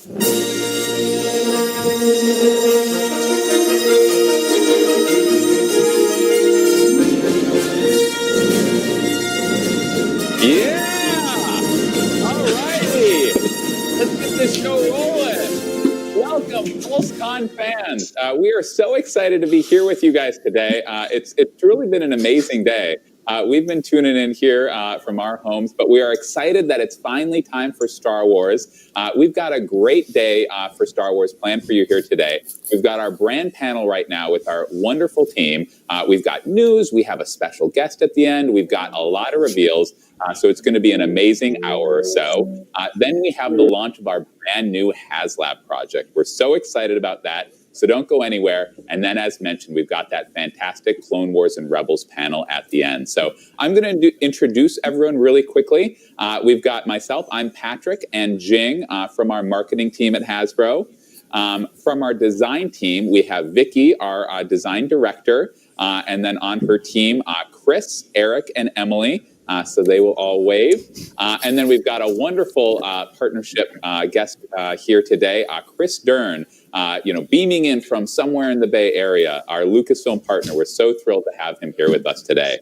Yeah! All righty! Let's get this show rolling. Welcome, Pulsecon fans. We are so excited to be here with you guys today. It's really been an amazing day. We've been tuning in here from our homes, but we are excited that it's finally time for Star Wars. We've got a great day for Star Wars planned for you here today. We've got our brand panel right now with our wonderful team. We've got news. We have a special guest at the end. We've got a lot of reveals. So it's going to be an amazing hour or so. Then we have the launch of our brand new Haslab project. We're so excited about that. So don't go anywhere. And then, as mentioned, we've got that fantastic Clone Wars and Rebels panel at the end. So I'm going to introduce everyone really quickly. We've got myself, I'm Patrick, and Jing from our marketing team at Hasbro. From our design team, we have Vicky, our design director, and then on her team, Chris, Eric, and Emily. So they will all wave. And then we've got a wonderful partnership guest here today, Chris Dern, beaming in from somewhere in the Bay Area, our Lucasfilm partner. We're so thrilled to have him here with us today.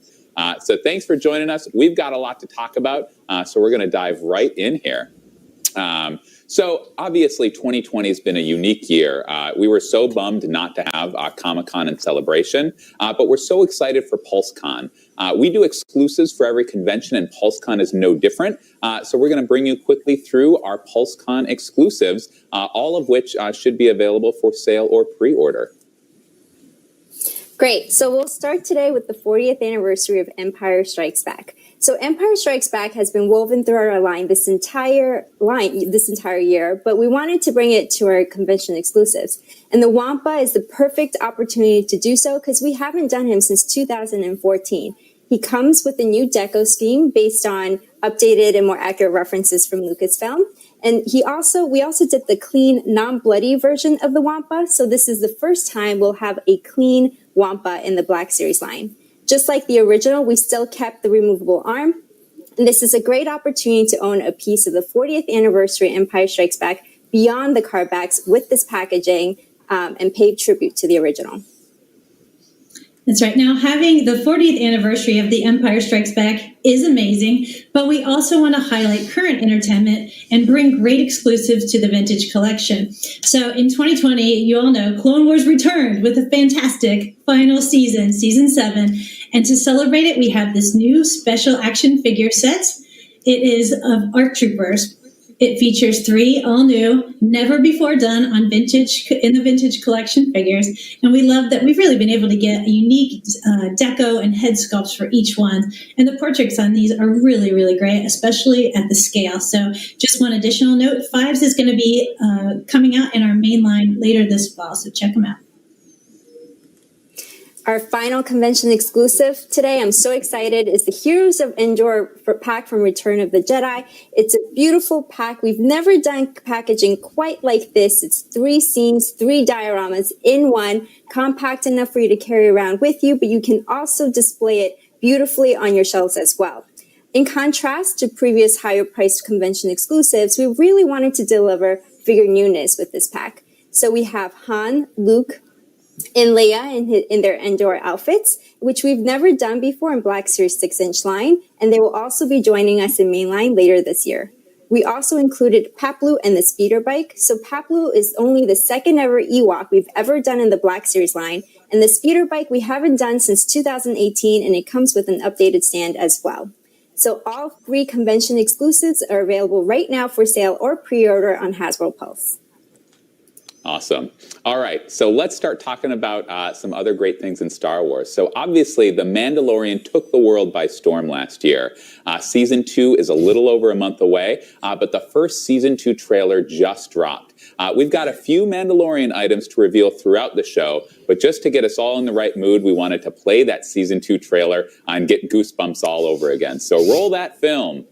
So thanks for joining us. We've got a lot to talk about, so we're going to dive right in here. So obviously 2020 has been a unique year. We were so bummed not to have Comic-Con and Celebration, but we're so excited for PulseCon. We do exclusives for every convention, and PulseCon is no different. So we're going to bring you quickly through our PulseCon exclusives, all of which should be available for sale or pre-order. Great. So we'll start today with the 40th anniversary of Empire Strikes Back. So Empire Strikes Back has been woven through our line this entire year, but we wanted to bring it to our convention exclusives. And the Wampa is the perfect opportunity to do so because we haven't done him since 2014. He comes with a new deco scheme based on updated and more accurate references from Lucasfilm. And we also did the clean, non-bloody version of the Wampa. So this is the first time we'll have a clean Wampa in the Black Series line. Just like the original, we still kept the removable arm. And this is a great opportunity to own a piece of the 40th anniversary Empire Strikes Back beyond the card backs with this packaging and pay tribute to the original. That's right. Now, having the 40th anniversary of The Empire Strikes Back is amazing, but we also want to highlight current entertainment and bring great exclusives to the vintage collection. So in 2020, you all know Clone Wars returned with a fantastic final season, Season 7. And to celebrate it, we have this new special action figure set. It is of ARC Troopers. It features 3 all-new, never-before-done on the vintage collection figures, and we love that we've really been able to get a unique deco and head sculpts for each one, and the portraits on these are really, really great, especially at the scale. So just one additional note, 5s is going to be coming out in our main line later this fall, so check them out. Our final convention exclusive today, I'm so excited, is the Heroes of Endor pack from Return of the Jedi. It's a beautiful pack. We've never done packaging quite like this. It's 3 scenes, 3 dioramas in one, compact enough for you to carry around with you, but you can also display it beautifully on your shelves as well. In contrast to previous higher priced convention exclusives, we really wanted to deliver figure newness with this pack. So we have Han, Luke, and Leia in their Endor outfits, which we've never done before in Black Series 6-inch line, and they will also be joining us in mainline later this year. We also included Paploo and the speeder bike. So Paploo is only the second ever Ewok we've ever done in the Black Series line, and the speeder bike we haven't done since 2018, and it comes with an updated stand as well. So all 3 convention exclusives are available right now for sale or pre-order on Hasbro Pulse. Awesome. All right, so let's start talking about some other great things in Star Wars. So obviously, The Mandalorian took the world by storm last year. Season 2 is a little over a month away, but the first Season 2 trailer just dropped. We've got a few Mandalorian items to reveal throughout the show, but just to get us all in the right mood, we wanted to play that Season 2 trailer and get goosebumps all over again. So roll that film.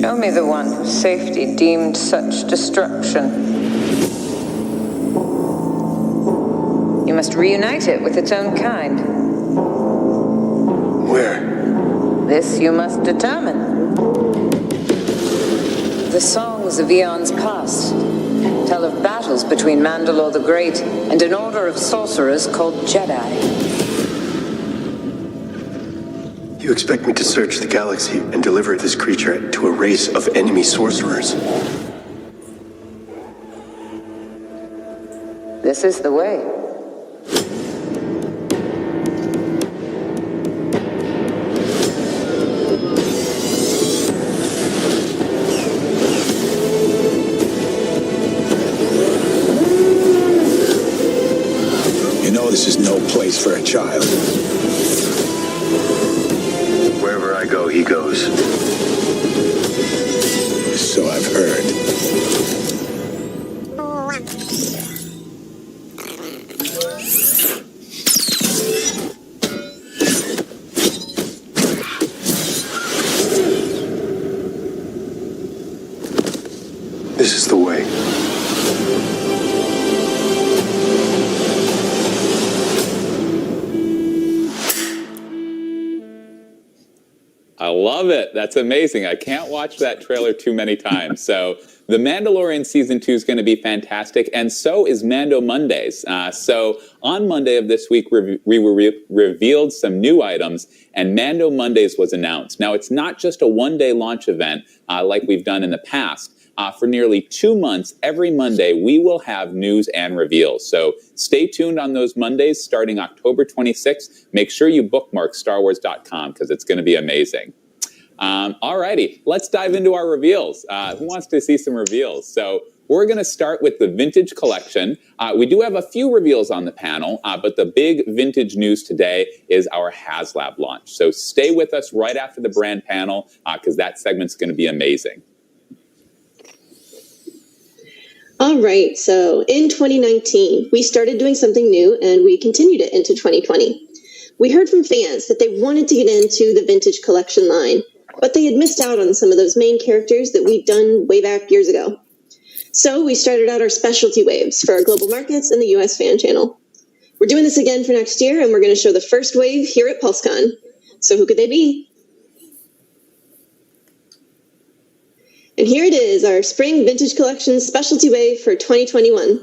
Show me the one whose safety deemed such destruction. You must reunite it with its own kind. Where? This you must determine. The songs of eons past tell of battles between Mandalore the Great and an order of sorcerers called Jedi. You expect me to search the galaxy and deliver this creature to a race of enemy sorcerers? This is the way. You know this is no place for a child. Wherever I go, he goes. So I've heard. This is the way. I love it. That's amazing. I can't watch that trailer too many times. So The Mandalorian Season 2 is going to be fantastic, and so is Mando Mondays. So on Monday of this week, we revealed some new items, and Mando Mondays was announced. Now, it's not just a one-day launch event like we've done in the past. For nearly 2 months, every Monday, we will have news and reveals. So stay tuned on those Mondays starting October 26th. Make sure you bookmark StarWars.com because it's going to be amazing. All righty, let's dive into our reveals. Who wants to see some reveals? So we're going to start with the Vintage Collection. We do have a few reveals on the panel, but the big vintage news today is our Haslab launch. So stay with us right after the brand panel because that segment's going to be amazing. All right, so in 2019, we started doing something new and we continued it into 2020. We heard from fans that they wanted to get into the Vintage Collection line, but they had missed out on some of those main characters that we'd done way back years ago. So we started out our specialty waves for our global markets and the US fan channel. We're doing this again for next year, and we're going to show the first wave here at Pulsecon. So who could they be? And here it is, our Spring Vintage Collection Specialty Wave for 2021.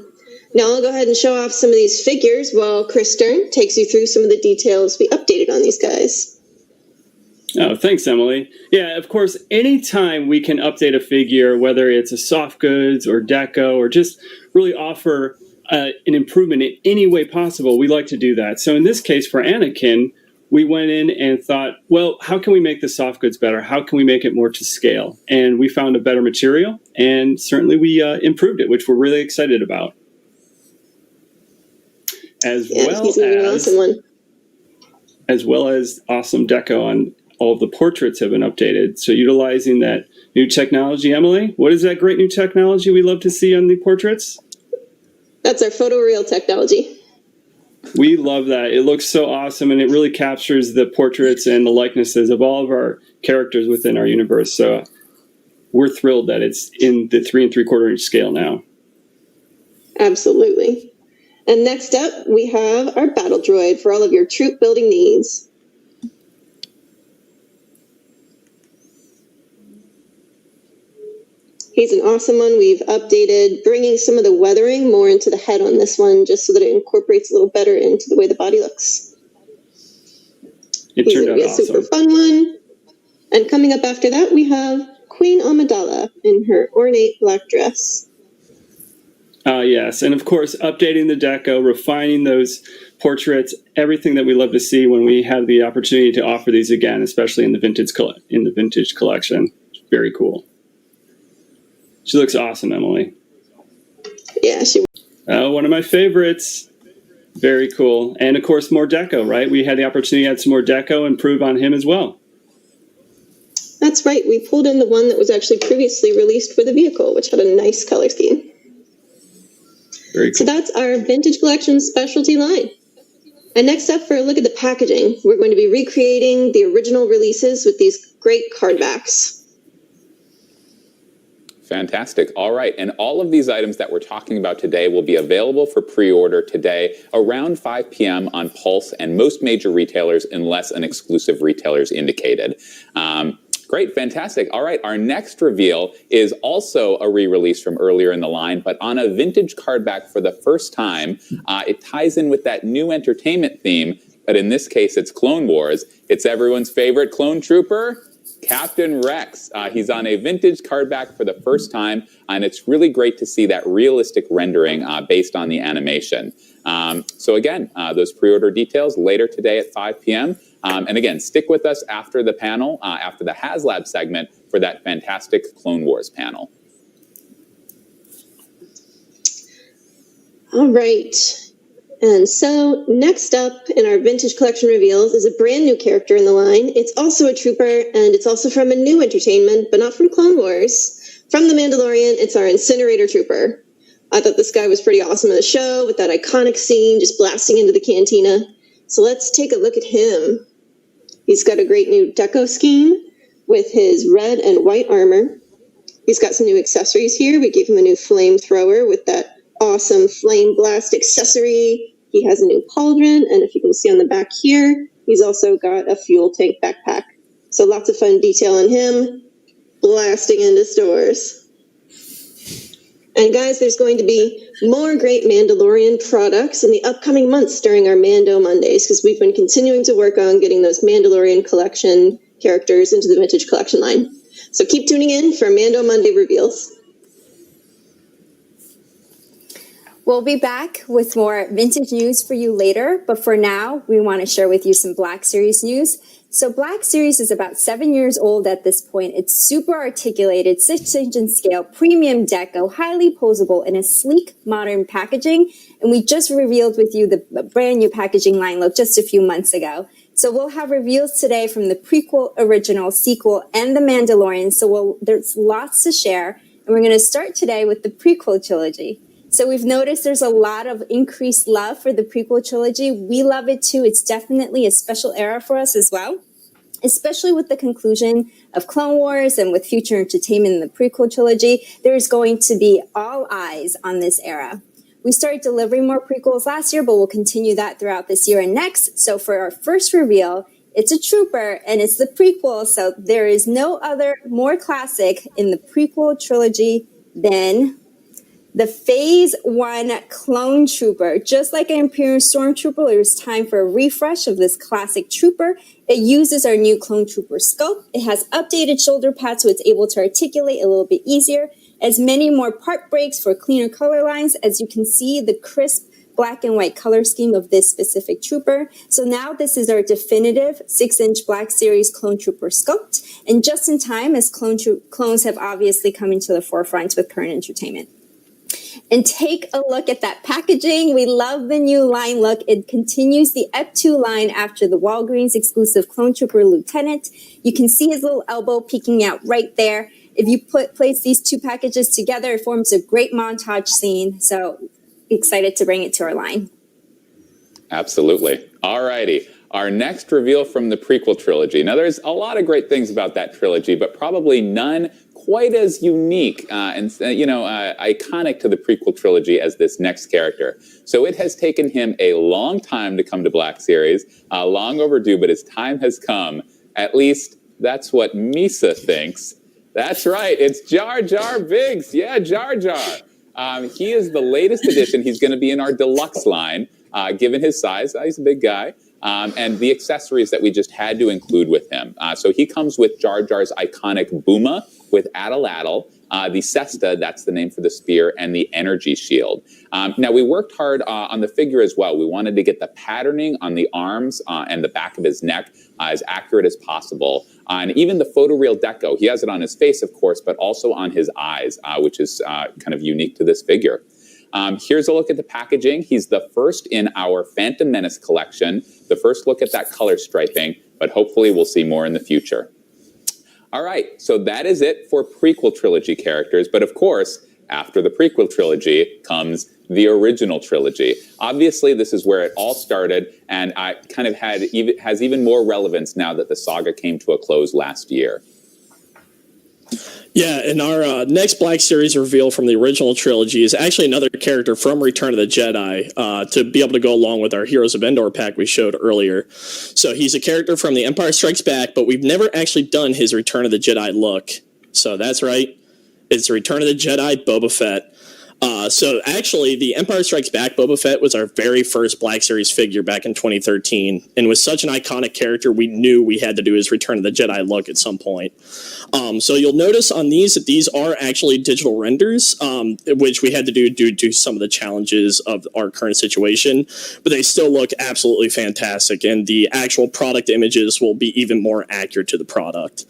Now I'll go ahead and show off some of these figures while Chris Stern takes you through some of the details we updated on these guys. Oh, thanks, Emily. Yeah, of course, anytime we can update a figure, whether it's a soft goods or deco or just really offer an improvement in any way possible, we like to do that. So in this case, for Anakin, we went in and thought, well, how can we make the soft goods better? How can we make it more to scale? And we found a better material, and certainly we improved it, which we're really excited about. As well as awesome deco on all of the portraits have been updated. So utilizing that new technology, Emily, what is that great new technology we love to see on the portraits? That's our photoreal technology. We love that. It looks so awesome, and it really captures the portraits and the likenesses of all of our characters within our universe. So we're thrilled that it's in the 3 3/4 inch scale now. Absolutely. And next up, we have our battle droid for all of your troop building needs. He's an awesome one. We've updated, bringing some of the weathering more into the head on this one, just so that it incorporates a little better into the way the body looks. It turned out awesome. He's a super fun one. And coming up after that, we have Queen Amidala in her ornate black dress. Yes, and of course, updating the deco, refining those portraits, everything that we love to see when we have the opportunity to offer these again, especially in the vintage collection. Very cool. She looks awesome, Emily. Yeah, she. One of my favorites. Very cool. And of course, more deco, right? We had the opportunity to add some more deco and improve on him as well. That's right. We pulled in the one that was actually previously released for the vehicle, which had a nice color scheme. Very cool. So that's our Vintage Collection specialty line. And next up, for a look at the packaging, we're going to be recreating the original releases with these great card backs. Fantastic. All right. And all of these items that we're talking about today will be available for pre-order today around 5 p.m. on Pulse and most major retailers unless an exclusive retailer is indicated. Great. Fantastic. All right. Our next reveal is also a re-release from earlier in the line, but on a vintage card back for the first time. It ties in with that new entertainment theme, but in this case, it's Clone Wars. It's everyone's favorite clone trooper, Captain Rex. He's on a vintage card back for the first time, and it's really great to see that realistic rendering based on the animation. So again, those pre-order details later today at 5 p.m. And again, stick with us after the panel, after the Haslab segment for that fantastic Clone Wars panel. All right. And so next up in our vintage collection reveals is a brand new character in the line. It's also a trooper, and it's also from a new entertainment, but not from Clone Wars. From The Mandalorian, it's our Incinerator Trooper. I thought this guy was pretty awesome in the show with that iconic scene just blasting into the cantina. So let's take a look at him. He's got a great new deco scheme with his red and white armor. He's got some new accessories here. We gave him a new flamethrower with that awesome flame blast accessory. He has a new pauldron, and if you can see on the back here, he's also got a fuel tank backpack. So lots of fun detail on him, blasting into stores. And guys, there's going to be more great Mandalorian products in the upcoming months during our Mando Mondays, because we've been continuing to work on getting those Mandalorian collection characters into the vintage collection line. So keep tuning in for Mando Monday reveals. We'll be back with more vintage news for you later, but for now, we want to share with you some Black Series news. So Black Series is about 7 years old at this point. It's super articulated, 6-inch in scale, premium deco, highly posable, in a sleek, modern packaging. And we just revealed with you the brand new packaging line look just a few months ago. So we'll have reveals today from the prequel, original, sequel, and The Mandalorian. So there's lots to share. And we're going to start today with the prequel trilogy. So we've noticed there's a lot of increased love for the prequel trilogy. We love it too. It's definitely a special era for us as well, especially with the conclusion of Clone Wars and with future entertainment in the prequel trilogy. There's going to be all eyes on this era. We started delivering more prequels last year, but we'll continue that throughout this year and next. So for our first reveal, it's a trooper and it's the prequel. So there is no other more classic in the prequel trilogy than the Phase 1 Clone Trooper. Just like an Imperial Stormtrooper, it was time for a refresh of this classic trooper. It uses our new Clone Trooper scope. It has updated shoulder pads so it's able to articulate a little bit easier. As many more part breaks for cleaner color lines. As you can see, the crisp black and white color scheme of this specific trooper. So now this is our definitive 6-inch Black Series Clone Trooper sculpt. And just in time, as clones have obviously come into the forefront with current entertainment. And take a look at that packaging. We love the new line look. It continues the Ep2 line after the Walgreens exclusive Clone Trooper Lieutenant. You can see his little elbow peeking out right there. If you place these two packages together, it forms a great montage scene. So excited to bring it to our line. Absolutely. All righty. Our next reveal from the prequel trilogy. Now, there's a lot of great things about that trilogy, but probably none quite as unique and iconic to the prequel trilogy as this next character. So it has taken him a long time to come to Black Series, long overdue, but his time has come. At least that's what Misa thinks. That's right. It's Jar Jar Binks. Yeah, Jar Jar. He is the latest addition. He's going to be in our deluxe line, given his size. He's a big guy. And the accessories that we just had to include with him. So he comes with Jar Jar's iconic Booma with Atalatal, the Cesta, that's the name for the spear, and the energy shield. Now, we worked hard on the figure as well. We wanted to get the patterning on the arms and the back of his neck as accurate as possible. And even the photoreal deco, he has it on his face, of course, but also on his eyes, which is kind of unique to this figure. Here's a look at the packaging. He's the first in our Phantom Menace collection, the first look at that color striping, but hopefully we'll see more in the future. All right, so that is it for prequel trilogy characters, but of course, after the prequel trilogy comes the original trilogy. Obviously, this is where it all started, and I kind of has even more relevance now that the saga came to a close last year. Yeah, and our next Black Series reveal from the original trilogy is actually another character from Return of the Jedi to be able to go along with our Heroes of Endor pack we showed earlier. So he's a character from The Empire Strikes Back, but we've never actually done his Return of the Jedi look. So that's right. It's Return of the Jedi Boba Fett. So actually, the Empire Strikes Back Boba Fett was our very first Black Series figure back in 2013. And with such an iconic character, we knew we had to do his Return of the Jedi look at some point. So you'll notice on these that these are actually digital renders, which we had to do due to some of the challenges of our current situation. But they still look absolutely fantastic. And the actual product images will be even more accurate to the product.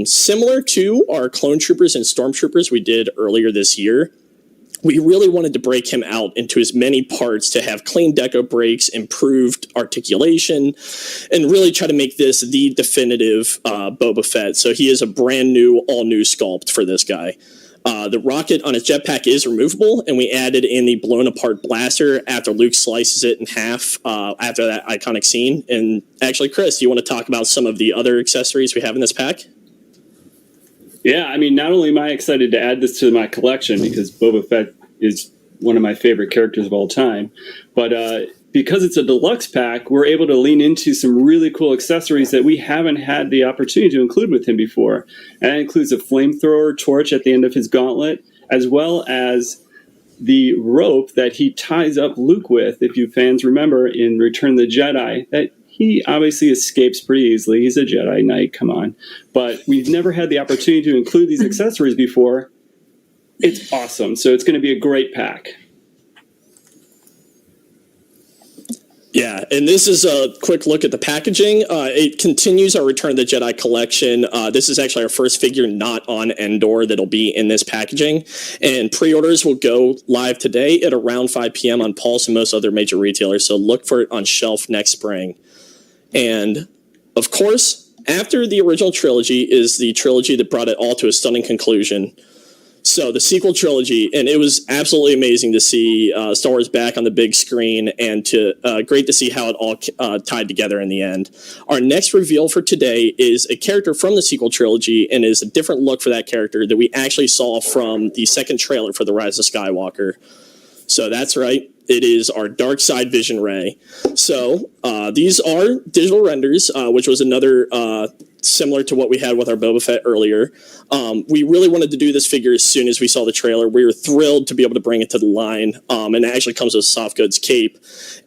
Similar to our Clone Troopers and Stormtroopers we did earlier this year, we really wanted to break him out into as many parts to have clean deco breaks, improved articulation, and really try to make this the definitive Boba Fett. So he is a brand new, all-new sculpt for this guy. The rocket on his jetpack is removable, and we added in the blown-apart blaster after Luke slices it in half after that iconic scene. And actually, Chris, do you want to talk about some of the other accessories we have in this pack? Yeah, I mean, not only am I excited to add this to my collection because Boba Fett is one of my favorite characters of all time, but because it's a deluxe pack, we're able to lean into some really cool accessories that we haven't had the opportunity to include with him before. And that includes a flamethrower torch at the end of his gauntlet, as well as the rope that he ties up Luke with. If you fans remember in Return of the Jedi, that he obviously escapes pretty easily. He's a Jedi Knight, come on. But we've never had the opportunity to include these accessories before. It's awesome. So it's going to be a great pack. Yeah, and this is a quick look at the packaging. It continues our Return of the Jedi collection. This is actually our first figure not on Endor that'll be in this packaging. And pre-orders will go live today at around 5 p.m. on Pulse and most other major retailers. So look for it on shelf next spring. And, of course, after the original trilogy is the trilogy that brought it all to a stunning conclusion. So the sequel trilogy, and it was absolutely amazing to see Star Wars back on the big screen, and great to see how it all tied together in the end. Our next reveal for today is a character from the sequel trilogy, and is a different look for that character that we actually saw from the second trailer for The Rise of Skywalker. So that's right. It is our Dark Side Vision Ray. So these are digital renders, which was another similar to what we had with our Boba Fett earlier. We really wanted to do this figure as soon as we saw the trailer. We were thrilled to be able to bring it to the line. And it actually comes with a soft goods cape.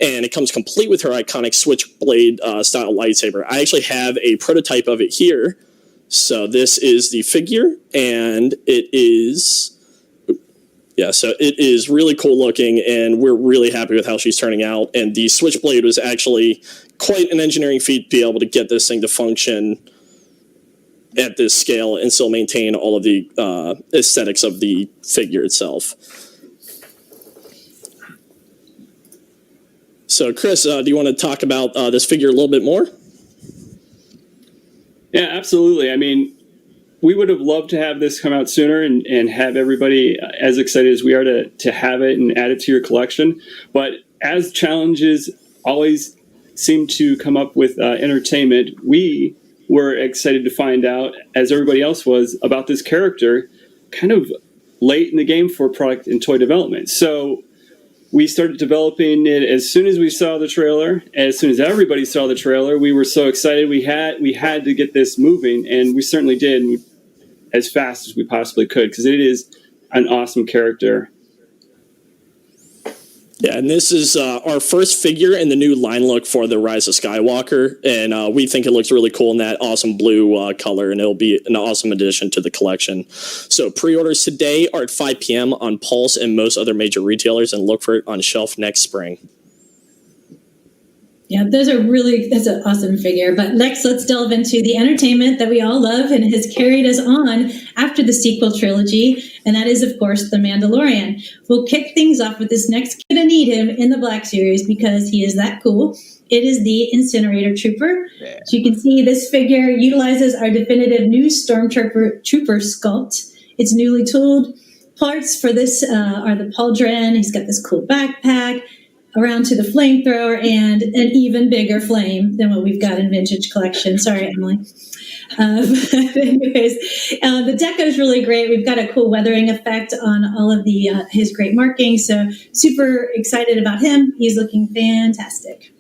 And it comes complete with her iconic switchblade style lightsaber. I actually have a prototype of it here. So this is the figure, and it is... Yeah, so it is really cool looking, and we're really happy with how she's turning out. And the switchblade was actually quite an engineering feat to be able to get this thing to function at this scale and still maintain all of the aesthetics of the figure itself. So, Chris, do you want to talk about this figure a little bit more? Yeah, absolutely. I mean, we would have loved to have this come out sooner and have everybody as excited as we are to have it and add it to your collection. But as challenges always seem to come up with entertainment, we were excited to find out, as everybody else was, about this character kind of late in the game for product and toy development. So we started developing it as soon as we saw the trailer. As soon as everybody saw the trailer, we were so excited. We had to get this moving, and we certainly did, as fast as we possibly could, because it is an awesome character. Yeah, and this is our first figure in the new line look for The Rise of Skywalker, and we think it looks really cool in that awesome blue color, and it'll be an awesome addition to the collection. So pre-orders today are at 5 p.m. on Pulse and most other major retailers, and look for it on shelf next spring. Yeah, that's an awesome figure. But next, let's delve into the entertainment that we all love and has carried us on after the sequel trilogy. And that is, of course, The Mandalorian. We'll kick things off with this next Gonna Need Him in the Black Series because he is that cool. It is the Incinerator Trooper. Yeah. As you can see, this figure utilizes our definitive new Stormtrooper sculpt. It's newly tooled, parts for this are the pauldron. He's got this cool backpack, around to the flamethrower, and an even bigger flame than what we've got in Vintage Collection. Sorry, Emily. But anyways, the deco is really great. We've got a cool weathering effect on all of the his great markings. So super excited about him. He's looking fantastic.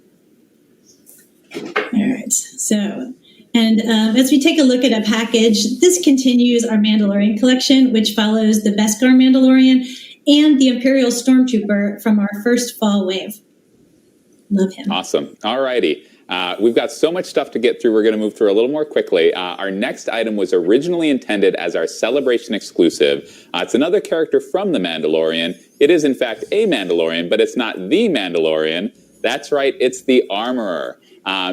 All right. So, and as we take a look at a package, this continues our Mandalorian collection, which follows the Beskar Mandalorian and the Imperial Stormtrooper from our first fall wave. Love him. Awesome. All righty. We've got so much stuff to get through. We're going to move through a little more quickly. Our next item was originally intended as our Celebration exclusive. It's another character from The Mandalorian. It is, in fact, a Mandalorian, but it's not the Mandalorian. That's right. It's the Armorer.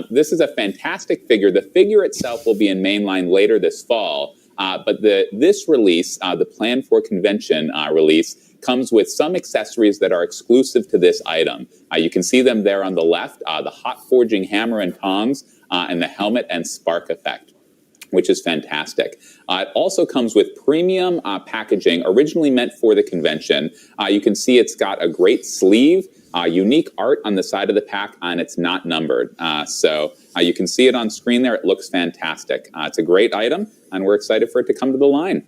This is a fantastic figure. The figure itself will be in mainline later this fall. But this release, the Plan for Convention release, comes with some accessories that are exclusive to this item. You can see them there on the left, the hot forging hammer and tongs, and the helmet and spark effect, which is fantastic. It also comes with premium packaging, originally meant for the convention. You can see it's got a great sleeve, unique art on the side of the pack, and it's not numbered. So you can see it on screen there. It looks fantastic. It's a great item, and we're excited for it to come to the line.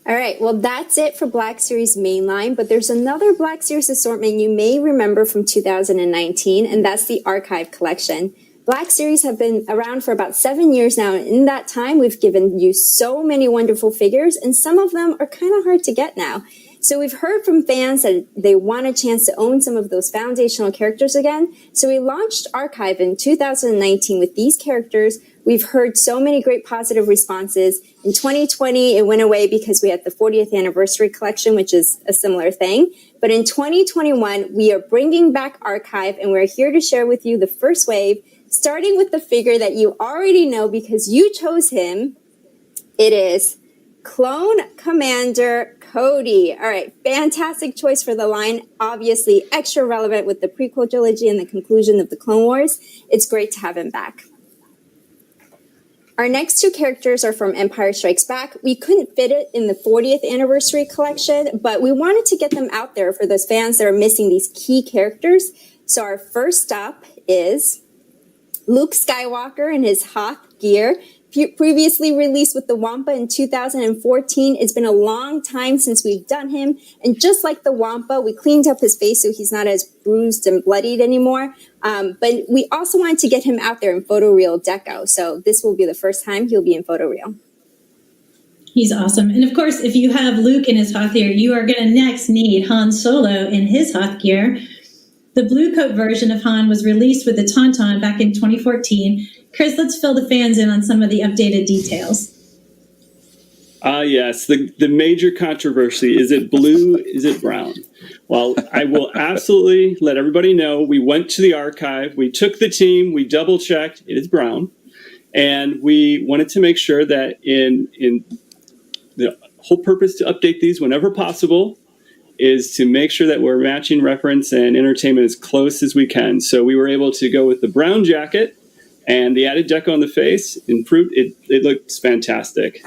All right, well, that's it for Black Series mainline, but there's another Black Series assortment you may remember from 2019, and that's the Archive collection. Black Series have been around for about 7 years now, and in that time, we've given you so many wonderful figures, and some of them are kind of hard to get now. So we've heard from fans that they want a chance to own some of those foundational characters again. So we launched Archive in 2019 with these characters. We've heard so many great positive responses. In 2020, it went away because we had the 40th anniversary collection, which is a similar thing. But in 2021, we are bringing back Archive, and we're here to share with you the first wave, starting with the figure that you already know because you chose him. It is Clone Commander Cody. All right, fantastic choice for the line. Obviously, extra relevant with the prequel trilogy and the conclusion of the Clone Wars. It's great to have him back. Our next two characters are from Empire Strikes Back. We couldn't fit it in the 40th anniversary collection, but we wanted to get them out there for those fans that are missing these key characters. So our first up is Luke Skywalker in his Hoth gear. Previously released with the Wampa in 2014. It's been a long time since we've done him. And just like the Wampa, we cleaned up his face so he's not as bruised and bloodied anymore. But we also wanted to get him out there in photoreal deco. So this will be the first time he'll be in photoreal. He's awesome. And of course, if you have Luke in his Hoth gear, you are going to next need Han Solo in his Hoth gear. The blue coat version of Han was released with the Tauntaun back in 2014. Chris, let's fill the fans in on some of the updated details. Yes, the major controversy, is it blue, is it brown? Well, I will absolutely let everybody know we went to the archive, we took the team, we double checked, it is brown, and we wanted to make sure that in the whole purpose to update these whenever possible is to make sure that we're matching reference and entertainment as close as we can. So we were able to go with the brown jacket, and the added deco on the face improved. It looks fantastic.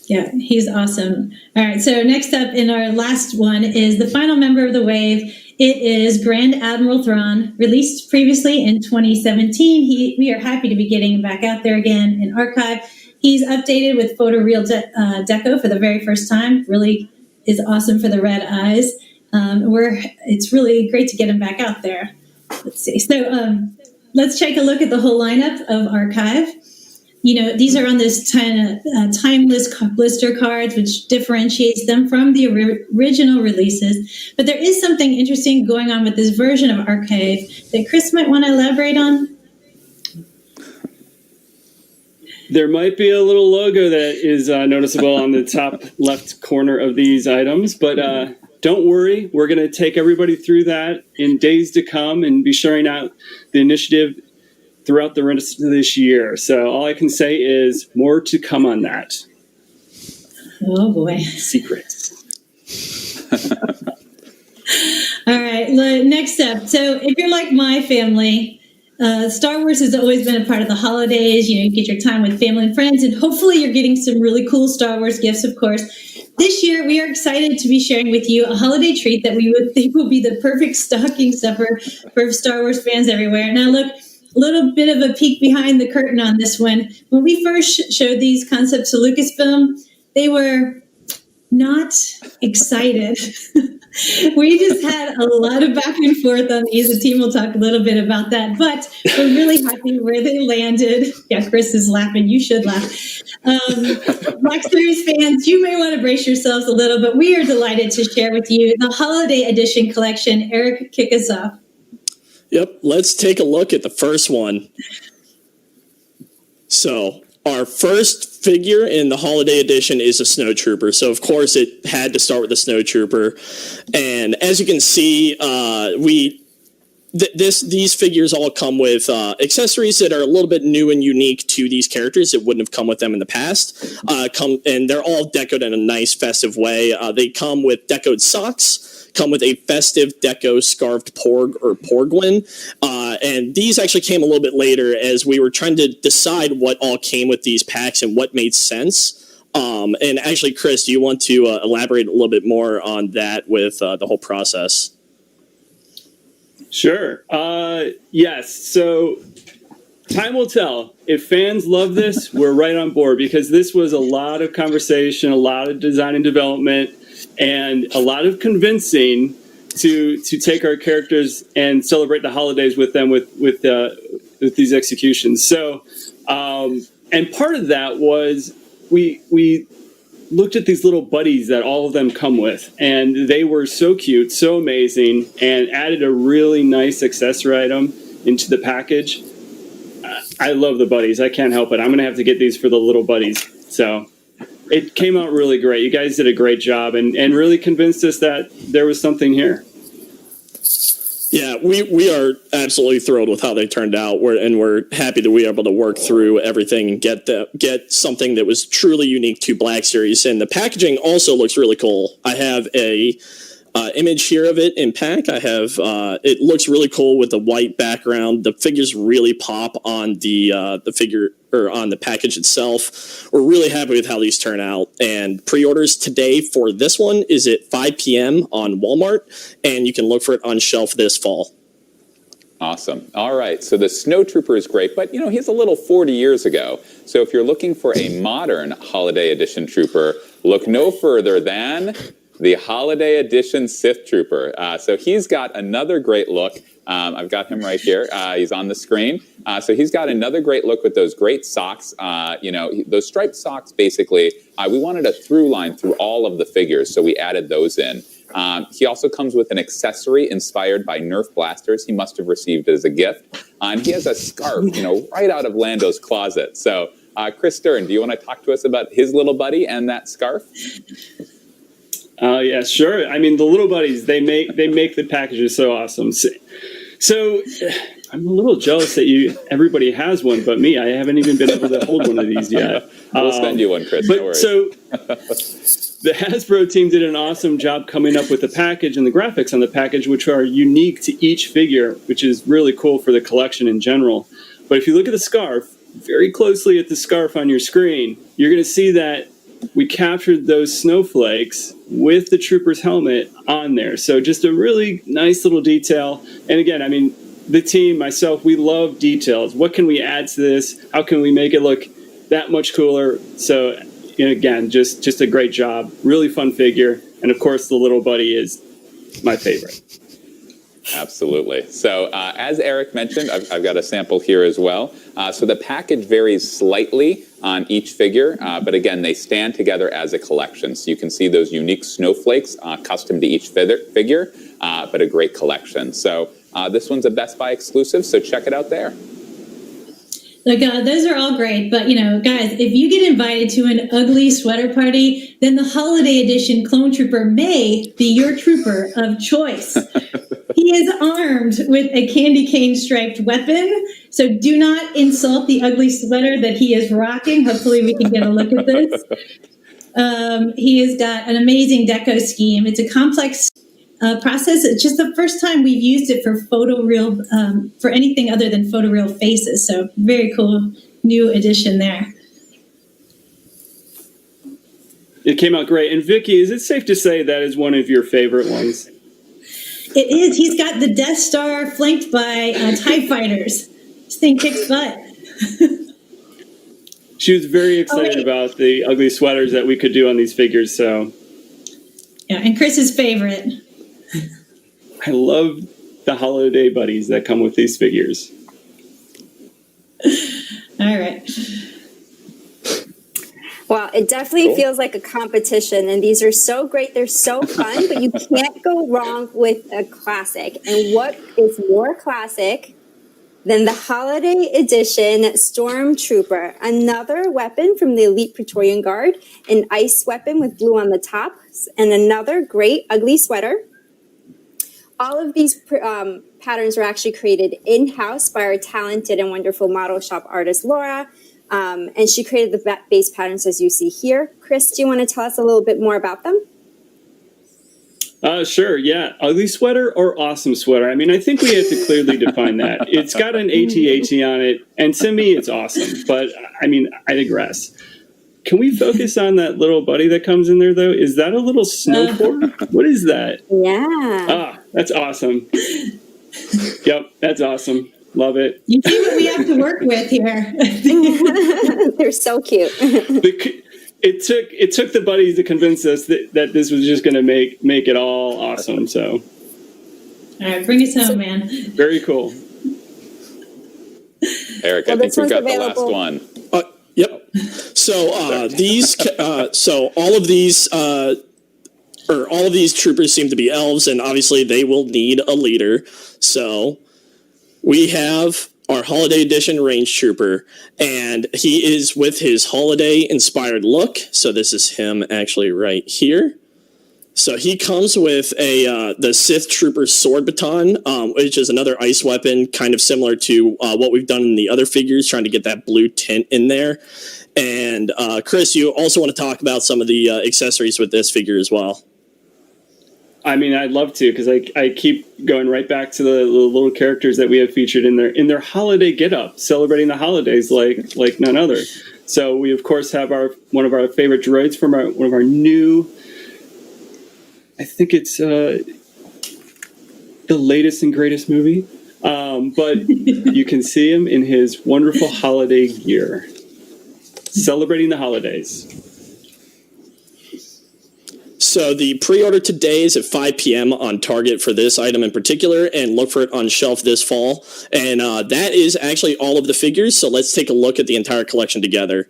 Yeah, he's awesome. All right, so next up in our last one is the final member of the wave. It is Grand Admiral Thrawn, released previously in 2017. We are happy to be getting him back out there again in Archive. He's updated with photoreal deco for the very first time. Really is awesome for the red eyes. It's really great to get him back out there. Let's see. So let's take a look at the whole lineup of Archive. You know, these are on this timeless blister cards, which differentiates them from the original releases. But there is something interesting going on with this version of Archive that Chris might want to elaborate on. There might be a little logo that is noticeable on the top left corner of these items, but don't worry. We're going to take everybody through that in days to come and be sharing out the initiative throughout the rest of this year. So all I can say is more to come on that. Oh, boy. Secrets. All right, next up. So if you're like my family, Star Wars has always been a part of the holidays. You get your time with family and friends, and hopefully you're getting some really cool Star Wars gifts, of course. This year, we are excited to be sharing with you a holiday treat that we would think will be the perfect stocking stuffer for Star Wars fans everywhere. Now, look, a little bit of a peek behind the curtain on this one. When we first showed these concepts to Lucasfilm, they were not excited. We just had a lot of back and forth on these. The team will talk a little bit about that, but we're really happy where they landed. Yeah, Chris is laughing. You should laugh. Black Series fans, you may want to brace yourselves a little, but we are delighted to share with you the Holiday Edition collection. Eric, kick us off. Yep, let's take a look at the first one. So, our first figure in the Holiday Edition is a Snowtrooper. So, of course, it had to start with the Snowtrooper. And as you can see, these figures all come with accessories that are a little bit new and unique to these characters. It wouldn't have come with them in the past. And they're all decoed in a nice, festive way. They come with decoed socks, come with a festive deco scarfed Porg or Porgwin. And these actually came a little bit later as we were trying to decide what all came with these packs and what made sense. And actually, Chris, do you want to elaborate a little bit more on that with the whole process? Sure. Yes. So time will tell. If fans love this, we're right on board, because this was a lot of conversation, a lot of design and development, and a lot of convincing to take our characters and celebrate the holidays with them with these executions. So, and part of that was we looked at these little buddies that all of them come with, and they were so cute, so amazing, and added a really nice accessory item into the package. I love the buddies. I can't help it. I'm going to have to get these for the little buddies. So it came out really great. You guys did a great job and really convinced us that there was something here. Yeah, we are absolutely thrilled with how they turned out. We're happy that we were able to work through everything and get something that was truly unique to Black Series. And the packaging also looks really cool. I have a image here of it in pack. I have it looks really cool with the white background. The figures really pop on the figure or on the package itself. We're really happy with how these turn out. And pre-orders today for this one is at 5 p.m. on Walmart, and you can look for it on shelf this fall. Awesome. All right. So the Snowtrooper is great, but he's a little 40 years ago. So if you're looking for a modern Holiday Edition Trooper, look no further than the Holiday Edition Sith Trooper. So he's got another great look. I've got him right here. He's on the screen. So he's got another great look with those great socks. Those striped socks, basically, we wanted a through line through all of the figures, so we added those in. He also comes with an accessory inspired by Nerf blasters he must have received as a gift. And he has a scarf, right out of Lando's closet. So, Chris Stern, do you want to talk to us about his little buddy and that scarf? Yeah, sure. I mean, the little buddies, they make the packages so awesome. So I'm a little jealous that everybody has one, but me, I haven't even been able to hold one of these yet. We'll send you one, Chris. But no worries. So the Hasbro team did an awesome job coming up with the package and the graphics on the package, which are unique to each figure, which is really cool for the collection in general. But if you look at the scarf, very closely at the scarf on your screen, you're going to see that we captured those snowflakes with the trooper's helmet on there. So just a really nice little detail. And again, I mean, the team, myself, we love details. What can we add to this? How can we make it look that much cooler? So again, just a great job. Really fun figure. And of course, the little buddy is my favorite. Absolutely. So as Eric mentioned, I've got a sample here as well. So the package varies slightly on each figure, but again, they stand together as a collection. So you can see those unique snowflakes custom to each figure, but a great collection. So this one's a Best Buy exclusive, so check it out there. Look, those are all great, but guys, if you get invited to an ugly sweater party, then the Holiday Edition Clone Trooper may be your trooper of choice. He is armed with a candy cane striped weapon, so do not insult the ugly sweater that he is rocking. Hopefully we can get a look at this. He has got an amazing deco scheme. It's a complex process. It's just the first time we've used it for photoreal, for anything other than photoreal faces. So very cool new addition there. It came out great. And Vicky, is it safe to say that is one of your favorite ones? It is. He's got the Death Star flanked by TIE fighters. This thing kicks butt. She was very excited about the ugly sweaters that we could do on these figures. So, yeah, and Chris's favorite. I love the holiday buddies that come with these figures. All right. Well, it definitely feels like a competition, and these are so great. They're so fun, but you can't go wrong with a classic. And what is more classic than the holiday edition Stormtrooper, another weapon from the Elite Praetorian Guard, an ice weapon with blue on the top, and another great ugly sweater. All of these patterns were actually created in-house by our talented and wonderful model shop artist, Laura. And she created the base patterns as you see here. Chris, do you want to tell us a little bit more about them? Sure, yeah. Ugly sweater or awesome sweater? I mean, I think we have to clearly define that. It's got an AT-AT on it, and to me, it's awesome. But, I mean, I digress. Can we focus on that little buddy that comes in there, though? Is that a little snowboard? What is that? Yeah. Ah, that's awesome. Yep, that's awesome. Love it. You see what we have to work with here. They're so cute. It took the buddies to convince us that this was just going to make it all awesome. So, all right, bring us home, man. Very cool. Eric, I think we've got the last one. Yep. So these, so all of these troopers seem to be elves, and obviously they will need a leader. So we have our holiday edition range trooper, and he is with his holiday inspired look. So this is him actually right here. So he comes with the Sith Trooper sword baton, which is another ice weapon, kind of similar to what we've done in the other figures, trying to get that blue tint in there. And Chris, you also want to talk about some of the accessories with this figure as well. I mean, I'd love to, because I keep going right back to the little characters that we have featured in their holiday get-up, celebrating the holidays like none other. So we, of course, have one of our favorite droids from one of our new, I think it's the latest and greatest movie. But you can see him in his wonderful holiday gear, celebrating the holidays. So the pre-order today is at 5 p.m. on Target for this item in particular, and look for it on shelf this fall. And that is actually all of the figures, so let's take a look at the entire collection together.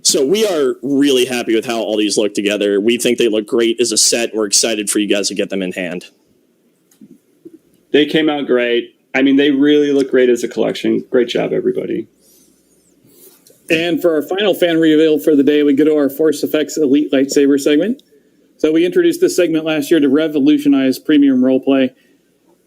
So we are really happy with how all these look together. We think they look great as a set. We're excited for you guys to get them in hand. They came out great. I mean, they really look great as a collection. Great job, everybody. And for our final fan reveal for the day, we go to our Force Effects Elite Lightsaber segment. So we introduced this segment last year to revolutionize premium roleplay.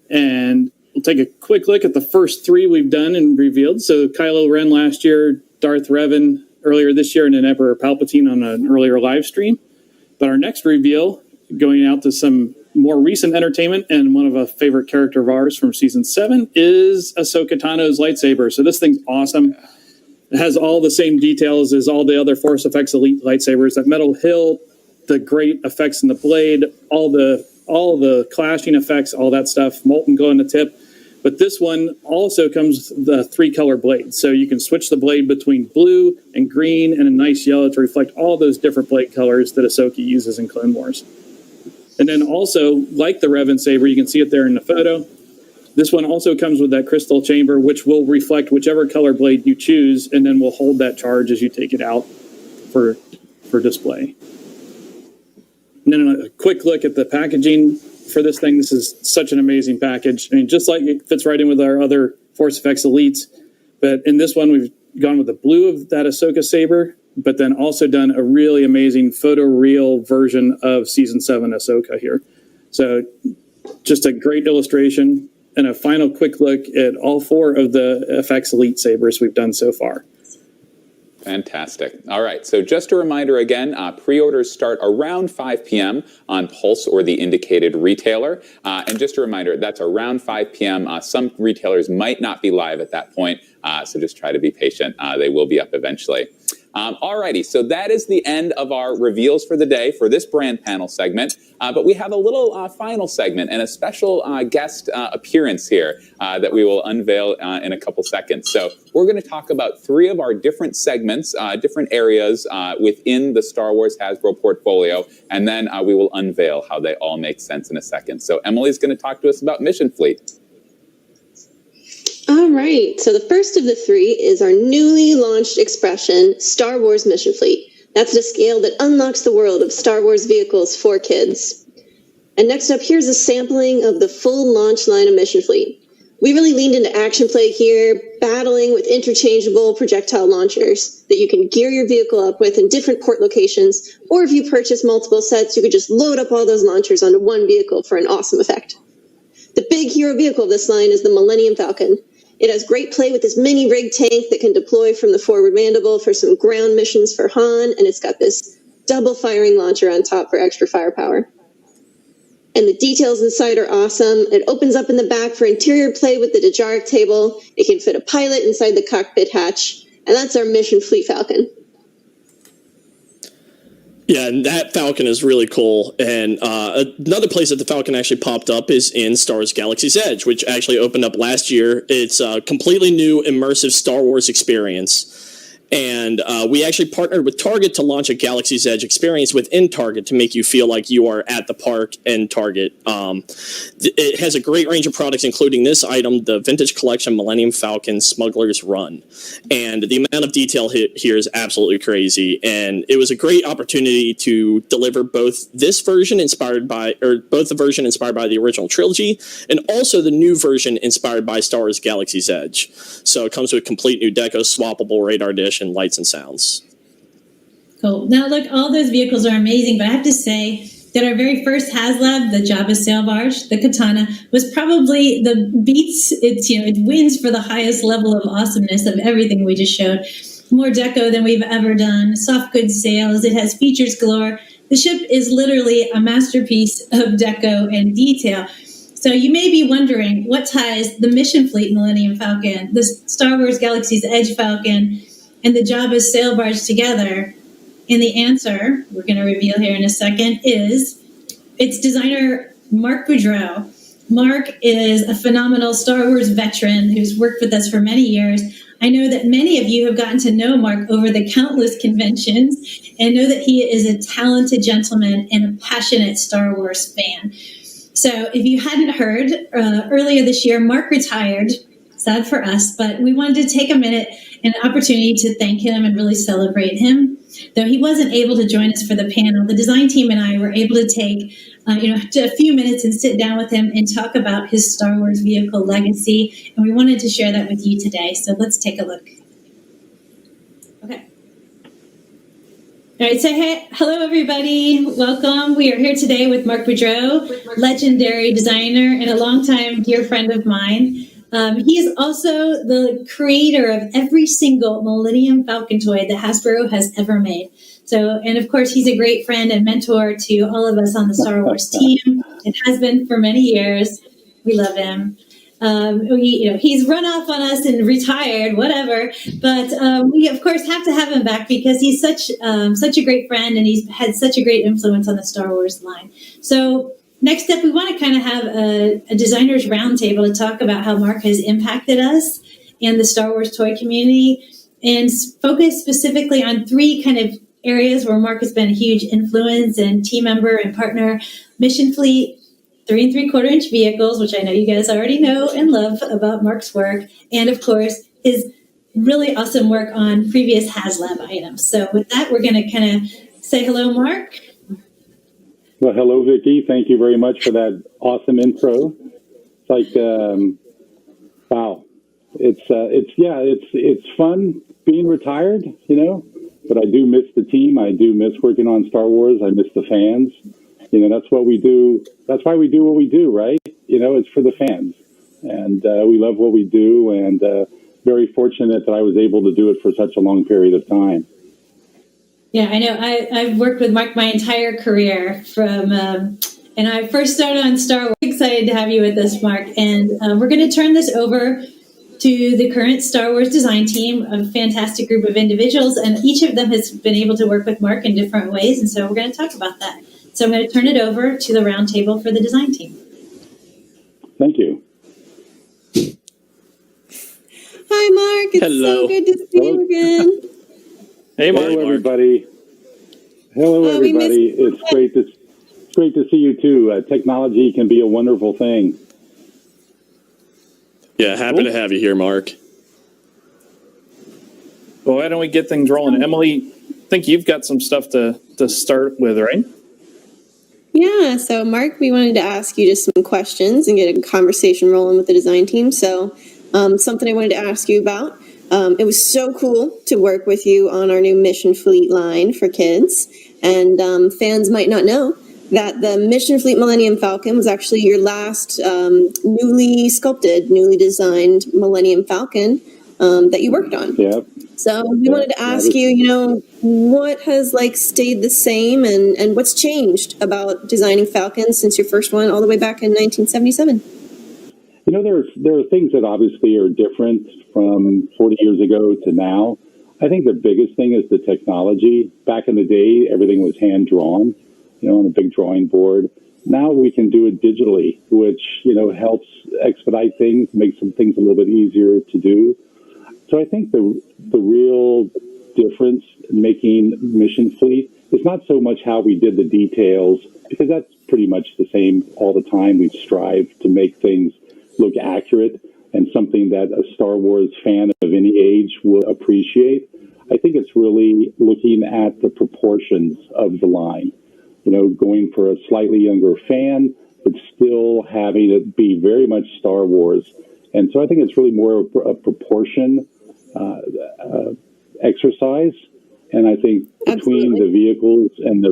And we'll take a quick look at the first three we've done and revealed. So Kylo Ren last year, Darth Revan earlier this year, and then Emperor Palpatine on an earlier live stream. But our next reveal, going out to some more recent entertainment and one of a favorite character of ours from season 7, is Ahsoka Tano's lightsaber. So this thing's awesome. It has all the same details as all the other Force Effects Elite lightsabers. That metal hilt, the great effects in the blade, all the clashing effects, all that stuff, molten glow in the tip. But this one also comes with the 3-color blade. So you can switch the blade between blue and green and a nice yellow to reflect all those different blade colors that Ahsoka uses in Clone Wars. And then also, like the Revan saber, you can see it there in the photo. This one also comes with that crystal chamber, which will reflect whichever color blade you choose, and then will hold that charge as you take it out for display. And then a quick look at the packaging for this thing. This is such an amazing package. I mean, just like it fits right in with our other Force Effects Elites. But in this one, we've gone with the blue of that Ahsoka saber, but then also done a really amazing photoreal version of Season 7 Ahsoka here. So just a great illustration and a final quick look at all 4 of the FX Elite sabers we've done so far. Fantastic. All right, so just a reminder again, pre-orders start around 5 p.m. on Pulse or the indicated retailer. And just a reminder, that's around 5 p.m. Some retailers might not be live at that point, so just try to be patient. They will be up eventually. Alrighty, so that is the end of our reveals for the day for this brand panel segment. But we have a little final segment and a special guest appearance here that we will unveil in a couple seconds. So we're going to talk about 3 of our different segments, different areas within the Star Wars Hasbro portfolio, and then we will unveil how they all make sense in a second. So Emily's going to talk to us about Mission Fleet. All right, so the first of the 3 is our newly launched expression, Star Wars Mission Fleet. That's at a scale that unlocks the world of Star Wars vehicles for kids. And next up, here's a sampling of the full launch line of Mission Fleet. We really leaned into action play here, battling with interchangeable projectile launchers that you can gear your vehicle up with in different port locations, or if you purchase multiple sets, you could just load up all those launchers onto one vehicle for an awesome effect. The big hero vehicle of this line is the Millennium Falcon. It has great play with this mini rig tank that can deploy from the forward mandible for some ground missions for Han, and it's got this double firing launcher on top for extra firepower. And the details inside are awesome. It opens up in the back for interior play with the Dejaric table. It can fit a pilot inside the cockpit hatch, and that's our Mission Fleet Falcon. Yeah, and that Falcon is really cool. And another place that the Falcon actually popped up is in Star Wars Galaxy's Edge, which actually opened up last year. It's a completely new immersive Star Wars experience. And we actually partnered with Target to launch a Galaxy's Edge experience within Target to make you feel like you are at the park in Target. It has a great range of products, including this item, the Vintage Collection Millennium Falcon Smuggler's Run. And the amount of detail here is absolutely crazy. And it was a great opportunity to deliver both this version both the version inspired by the original trilogy and also the new version inspired by Star Wars Galaxy's Edge. So it comes with complete new deco, swappable radar dish, and lights and sounds. Cool. Now, look, all those vehicles are amazing, but I have to say that our very first Haslab, the Jabba sail barge, the Katana, was probably the beats. It wins for the highest level of awesomeness of everything we just showed. More deco than we've ever done. Soft goods sales. It has features galore. The ship is literally a masterpiece of deco and detail. So you may be wondering what ties the Mission Fleet Millennium Falcon, the Star Wars Galaxy's Edge Falcon, and the Jabba's sail barge together. And the answer, we're going to reveal here in a second, is it's designer Mark Boudreau. Mark is a phenomenal Star Wars veteran who's worked with us for many years. I know that many of you have gotten to know Mark over the countless conventions and know that he is a talented gentleman and a passionate Star Wars fan. So if you hadn't heard, earlier this year, Mark retired. Sad for us, but we wanted to take a minute and an opportunity to thank him and really celebrate him. Though he wasn't able to join us for the panel, the design team and I were able to take a few minutes and sit down with him and talk about his Star Wars vehicle legacy. And we wanted to share that with you today. So let's take a look. Okay. All right, so hello, everybody. Welcome. We are here today with Mark Boudreau, legendary designer and a longtime dear friend of mine. He is also the creator of every single Millennium Falcon toy that Hasbro has ever made. So, and of course, he's a great friend and mentor to all of us on the Star Wars team and has been for many years. We love him. He's run off on us and retired, whatever. But we, of course, have to have him back because he's such a great friend and he's had such a great influence on the Star Wars line. So next up, we want to kind of have a designers roundtable to talk about how Mark has impacted us and the Star Wars toy community and focus specifically on 3 kind of areas where Mark has been a huge influence and team member and partner. Mission Fleet, 3 3/4-inch vehicles, which I know you guys already know and love about Mark's work. And of course, his really awesome work on previous Haslab items. So with that, we're going to kind of say hello, Mark. Well, hello, Vicki. Thank you very much for that awesome intro. It's like, wow. It's fun being retired, but I do miss the team. I do miss working on Star Wars. I miss the fans. That's what we do. That's why we do what we do, right? It's for the fans. And we love what we do. And very fortunate that I was able to do it for such a long period of time. Yeah, I know. I've worked with Mark my entire career from, and I first started on Star Wars. Excited to have you with us, Mark. And we're going to turn this over to the current Star Wars design team, a fantastic group of individuals, and each of them has been able to work with Mark in different ways. And so we're going to talk about that. So I'm going to turn it over to the roundtable for the design team. Thank you. Hi, Mark. It's Hello. so good to see you again. Hey, Mark. Hello, everybody. Hello, Oh, we missed everybody. It's great to see you too. Technology can be a wonderful thing. Yeah, happy to have you here, Mark. Well, why don't we get things rolling? Emily, I think you've got some stuff to start with, right? Yeah, so Mark, we wanted to ask you just some questions and get a conversation rolling with the design team. So something I wanted to ask you about. It was so cool to work with you on our new Mission Fleet line for kids. And fans might not know that the Mission Fleet Millennium Falcon was actually your last newly sculpted, newly designed Millennium Falcon that you worked on. Yeah. So we wanted to ask you, what has stayed the same and what's changed about designing Falcons since your first one all the way back in 1977? There are things that obviously are different from 40 years ago to now. I think the biggest thing is the technology. Back in the day, everything was hand-drawn, on a big drawing board. Now we can do it digitally, which, helps expedite things, makes some things a little bit easier to do. So I think the real difference in making Mission Fleet is not so much how we did the details, because that's pretty much the same all the time. We strive to make things look accurate and something that a Star Wars fan of any age will appreciate. I think it's really looking at the proportions of the line, going for a slightly younger fan, but still having it be very much Star Wars. And so I think it's really more of a proportion exercise. And I think between the vehicles and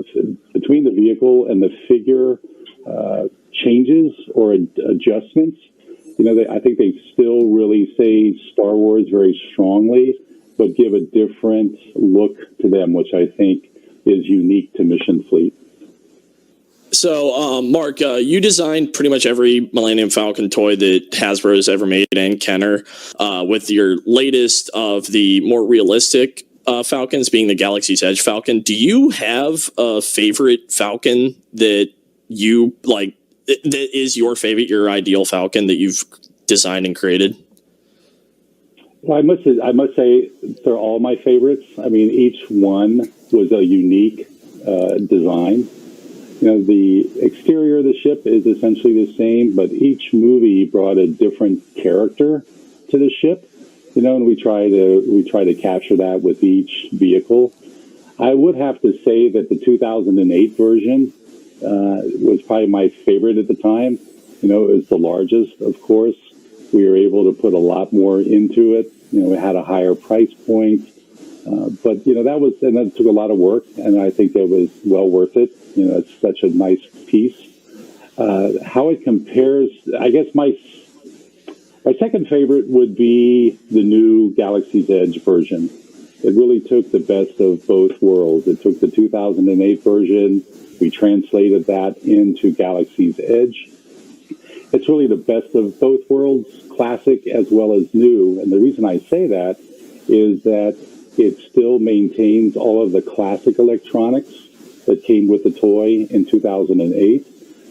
between the vehicle and the figure changes or adjustments, I think they still really say Star Wars very strongly, but give a different look to them, which I think is unique to Mission Fleet. So, Mark, you designed pretty much every Millennium Falcon toy that Hasbro has ever made, and Kenner, with your latest of the more realistic Falcons being the Galaxy's Edge Falcon. Do you have a favorite Falcon that you like, that is your favorite, your ideal Falcon that you've designed and created? Well, I must say they're all my favorites. I mean, each one was a unique design. The exterior of the ship is essentially the same, but each movie brought a different character to the ship. And we try to capture that with each vehicle. I would have to say that the 2008 version was probably my favorite at the time. It was the largest, of course. We were able to put a lot more into it. It had a higher price point. But that took a lot of work, and I think it was well worth it. It's such a nice piece. How it compares, I guess my second favorite would be the new Galaxy's Edge version. It really took the best of both worlds. It took the 2008 version. We translated that into Galaxy's Edge. It's really the best of both worlds, classic as well as new. And the reason I say that is that it still maintains all of the classic electronics that came with the toy in 2008,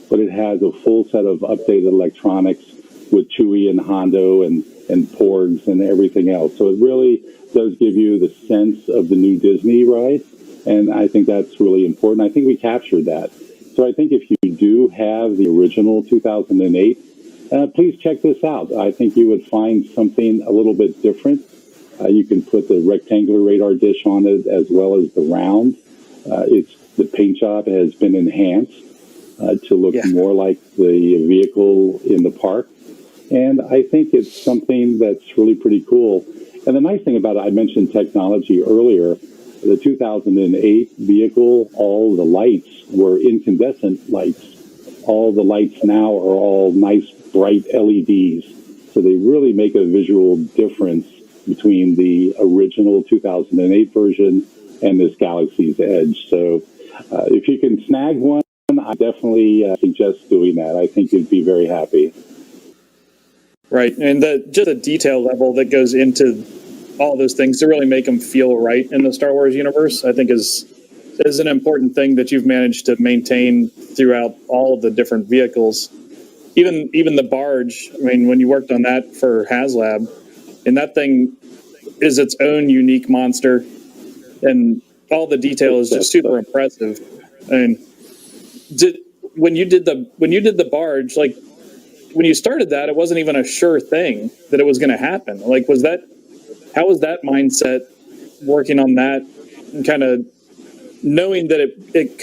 but it has a full set of updated electronics with Chewie and Hondo and Porgs and everything else. So it really does give you the sense of the new Disney ride, and I think that's really important. I think we captured that. So I think if you do have the original 2008, please check this out. I think you would find something a little bit different. You can put the rectangular radar dish on it as well as the round. The paint job has been enhanced to look more like the vehicle in the park. And I think it's something that's really pretty cool. And the nice thing about it, I mentioned technology earlier. The 2008 vehicle, all the lights were incandescent lights. All the lights now are all nice, bright LEDs. So they really make a visual difference between the original 2008 version and this Galaxy's Edge. So if you can snag one, I definitely suggest doing that. I think you'd be very happy. Right, and just the detail level that goes into all those things to really make them feel right in the Star Wars universe, I think is an important thing that you've managed to maintain throughout all of the different vehicles. Even the barge, I mean, when you worked on that for Haslab, and that thing is its own unique monster, and all the detail is just super impressive. I mean, when you did the barge, like, when you started that, it wasn't even a sure thing that it was going to happen. Like, how was that mindset working on that, and kind of knowing that it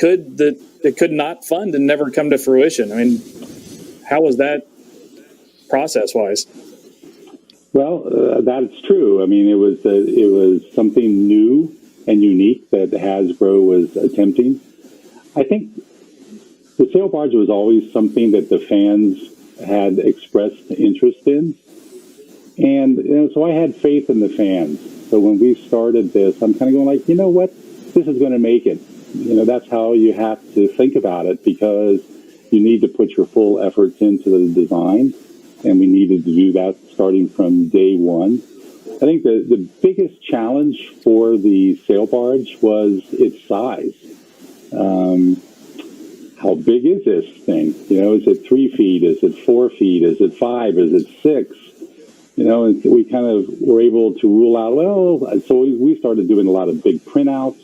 could not fund and never come to fruition? I mean, how was that process-wise? Well, that's true. I mean, it was something new and unique that Hasbro was attempting. I think the sail barge was always something that the fans had expressed interest in. And so I had faith in the fans. So when we started this, I'm kind of going like, you know what? This is going to make it. That's how you have to think about it, because you need to put your full efforts into the design. And we needed to do that starting from day one. I think the biggest challenge for the sail barge was its size. How big is this thing? Is it 3 feet? Is it 4 feet? Is it 5? Is it 6? And we kind of were able to rule out, so we started doing a lot of big printouts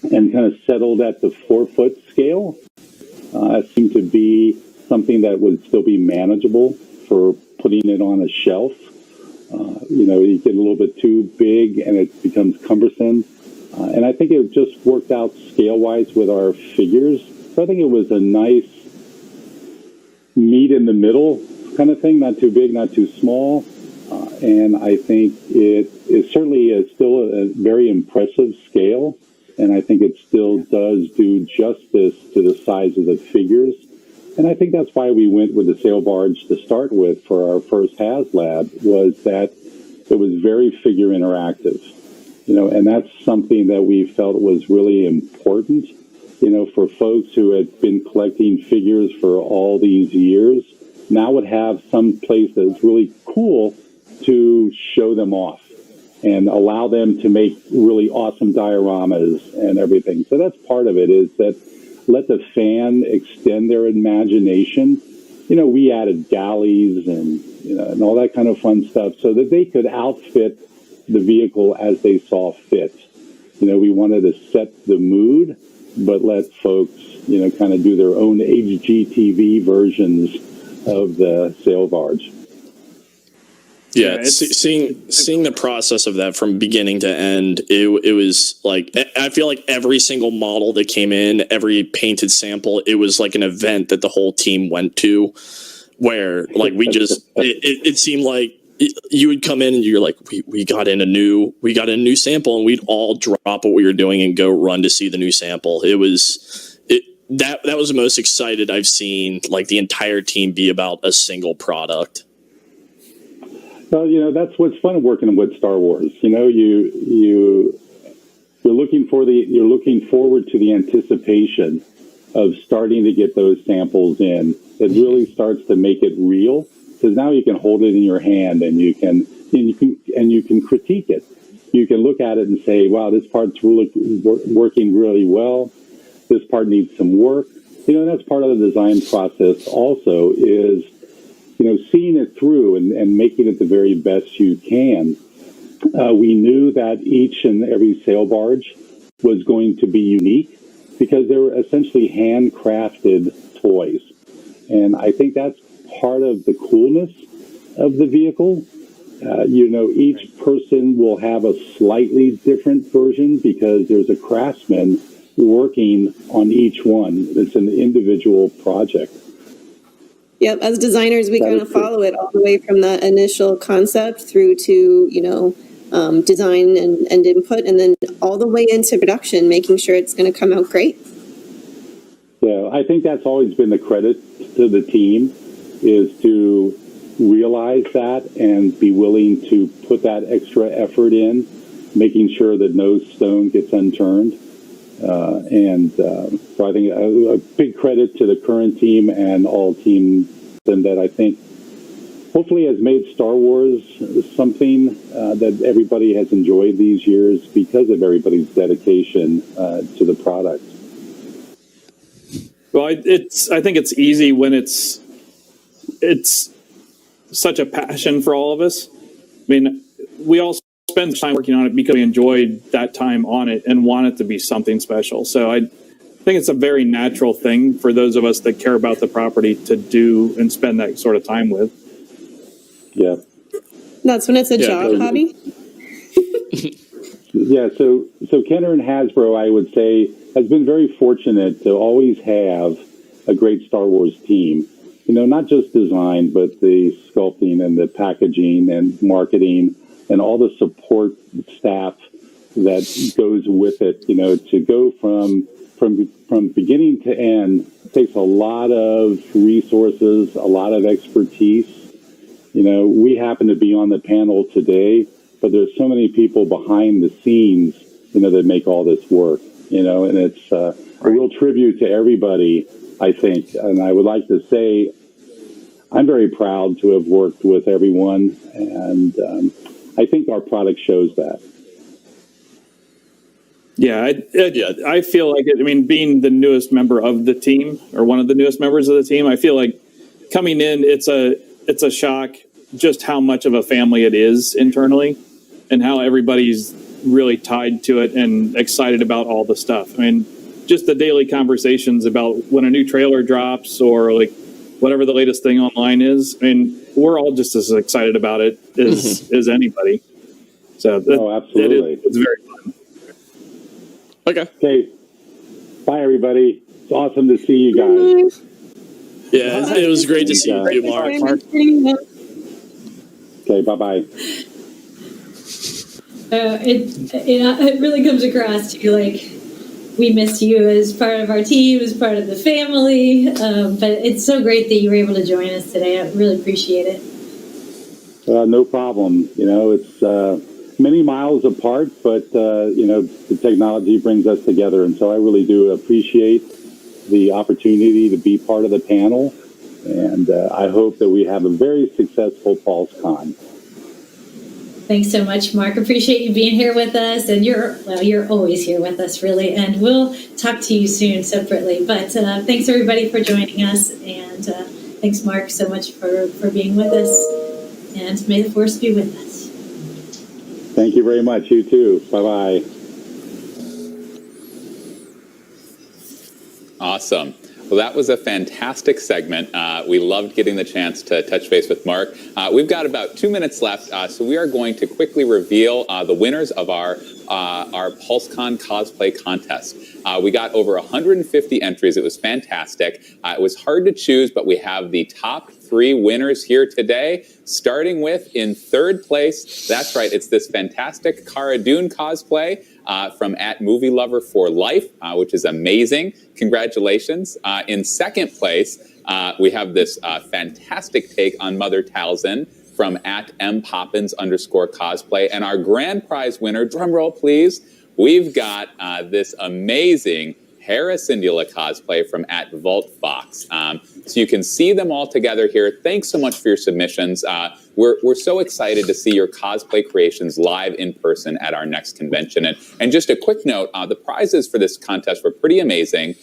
and kind of settled at the 4-foot scale. It seemed to be something that would still be manageable for putting it on a shelf. You get a little bit too big and it becomes cumbersome. And I think it just worked out scale-wise with our figures. So I think it was a nice meet in the middle kind of thing, not too big, not too small. And I think it certainly is still a very impressive scale. And I think it still does do justice to the size of the figures. And I think that's why we went with the sail barge to start with for our first Haslab, was that it was very figure interactive. And that's something that we felt was really important, for folks who had been collecting figures for all these years, now would have some place that's really cool to show them off and allow them to make really awesome dioramas and everything. So that's part of it, is that let the fan extend their imagination. We added galleys and all that kind of fun stuff so that they could outfit the vehicle as they saw fit. We wanted to set the mood, but let folks, kind of do their own HGTV versions of the sail barge. Yeah, seeing the process of that from beginning to end, it was like, I feel like every single model that came in, every painted sample, it was like an event that the whole team went to, where like it seemed like you would come in and you're like, we got a new sample, and we'd all drop what we were doing and go run to see the new sample. That was the most excited I've seen like the entire team be about a single product. Well, that's what's fun working with Star Wars. You're looking forward to the anticipation of starting to get those samples in. It really starts to make it real, because now you can hold it in your hand and you can critique it. You can look at it and say, "Wow, this part's really working really well. This part needs some work." That's part of the design process. Also, is seeing it through and making it the very best you can. We knew that each and every sail barge was going to be unique, because they were essentially handcrafted toys. And I think that's part of the coolness of the vehicle. Each person will have a slightly different version because there's a craftsman working on each one. It's an individual project. Yep, as designers, we kind of follow it all the way from the initial concept through to, design and input, and then all the way into production, making sure it's going to come out great. Yeah, I think that's always been the credit to the team, is to realize that and be willing to put that extra effort in, making sure that no stone gets unturned. So I think a big credit to the current team and all teams, and that I think hopefully has made Star Wars something that everybody has enjoyed these years because of everybody's dedication to the product. Well, I think it's easy when it's such a passion for all of us. I mean, we all spend time working on it because we enjoyed that time on it and want it to be something special. So I think it's a very natural thing for those of us that care about the property to do and spend that sort of time with. Yeah. That's when it's a job hobby. Yeah, so Kenner and Hasbro, I would say, has been very fortunate to always have a great Star Wars team. You know, not just design, but the sculpting and the packaging and marketing and all the support staff that goes with it. You know, to go from beginning to end takes a lot of resources, a lot of expertise. You know, we happen to be on the panel today, but there's so many people behind the scenes, you know, that make all this work, you know, and it's a real tribute to everybody, I think. And I would like to say I'm very proud to have worked with everyone, and I think our product shows that. Yeah, I feel like it. I mean, being the newest member of the team, or one of the newest members of the team, I feel like coming in, it's a shock just how much of a family it is internally, and how everybody's really tied to it and excited about all the stuff. I mean, just the daily conversations about when a new trailer drops or like whatever the latest thing online is. I mean, we're all just as excited about it as anybody. So absolutely, it's very fun. Okay. Bye, everybody. It's awesome to see you guys. Yeah, it was great to see you, Mark. Okay, bye-bye. It really comes across to like we miss you as part of our team, as part of the family. But it's so great that you were able to join us today. I really appreciate it. No problem. You know, it's many miles apart, but you know, the technology brings us together, and so I really do appreciate the opportunity to be part of the panel, and I hope that we have a very successful Pulsecon. Thanks so much, Mark. Appreciate you being here with us, and you're always here with us, really. And we'll talk to you soon separately. But thanks everybody for joining us, and thanks, Mark, so much for being with us. And may the Force be with us. Thank you very much. You too. Bye-bye. Awesome. Well, that was a fantastic segment. We loved getting the chance to touch base with Mark. We've got about 2 minutes left, so we are going to quickly reveal the winners of our PulseCon cosplay contest. We got over 150 entries. It was fantastic. It was hard to choose, but we have the top 3 winners here today, starting with in 3rd place. That's right, it's this fantastic Cara Dune cosplay from @MovieLover4Life, which is amazing. Congratulations. In 2nd place, we have this fantastic take on Mother Talzin from @MPoppins_cosplay. And our grand prize winner, drumroll please, we've got this amazing Hera Syndulla cosplay from @VaultFox. So you can see them all together here. Thanks so much for your submissions. We're so excited to see your cosplay creations live in person at our next convention. And just a quick note, the prizes for this contest were pretty amazing.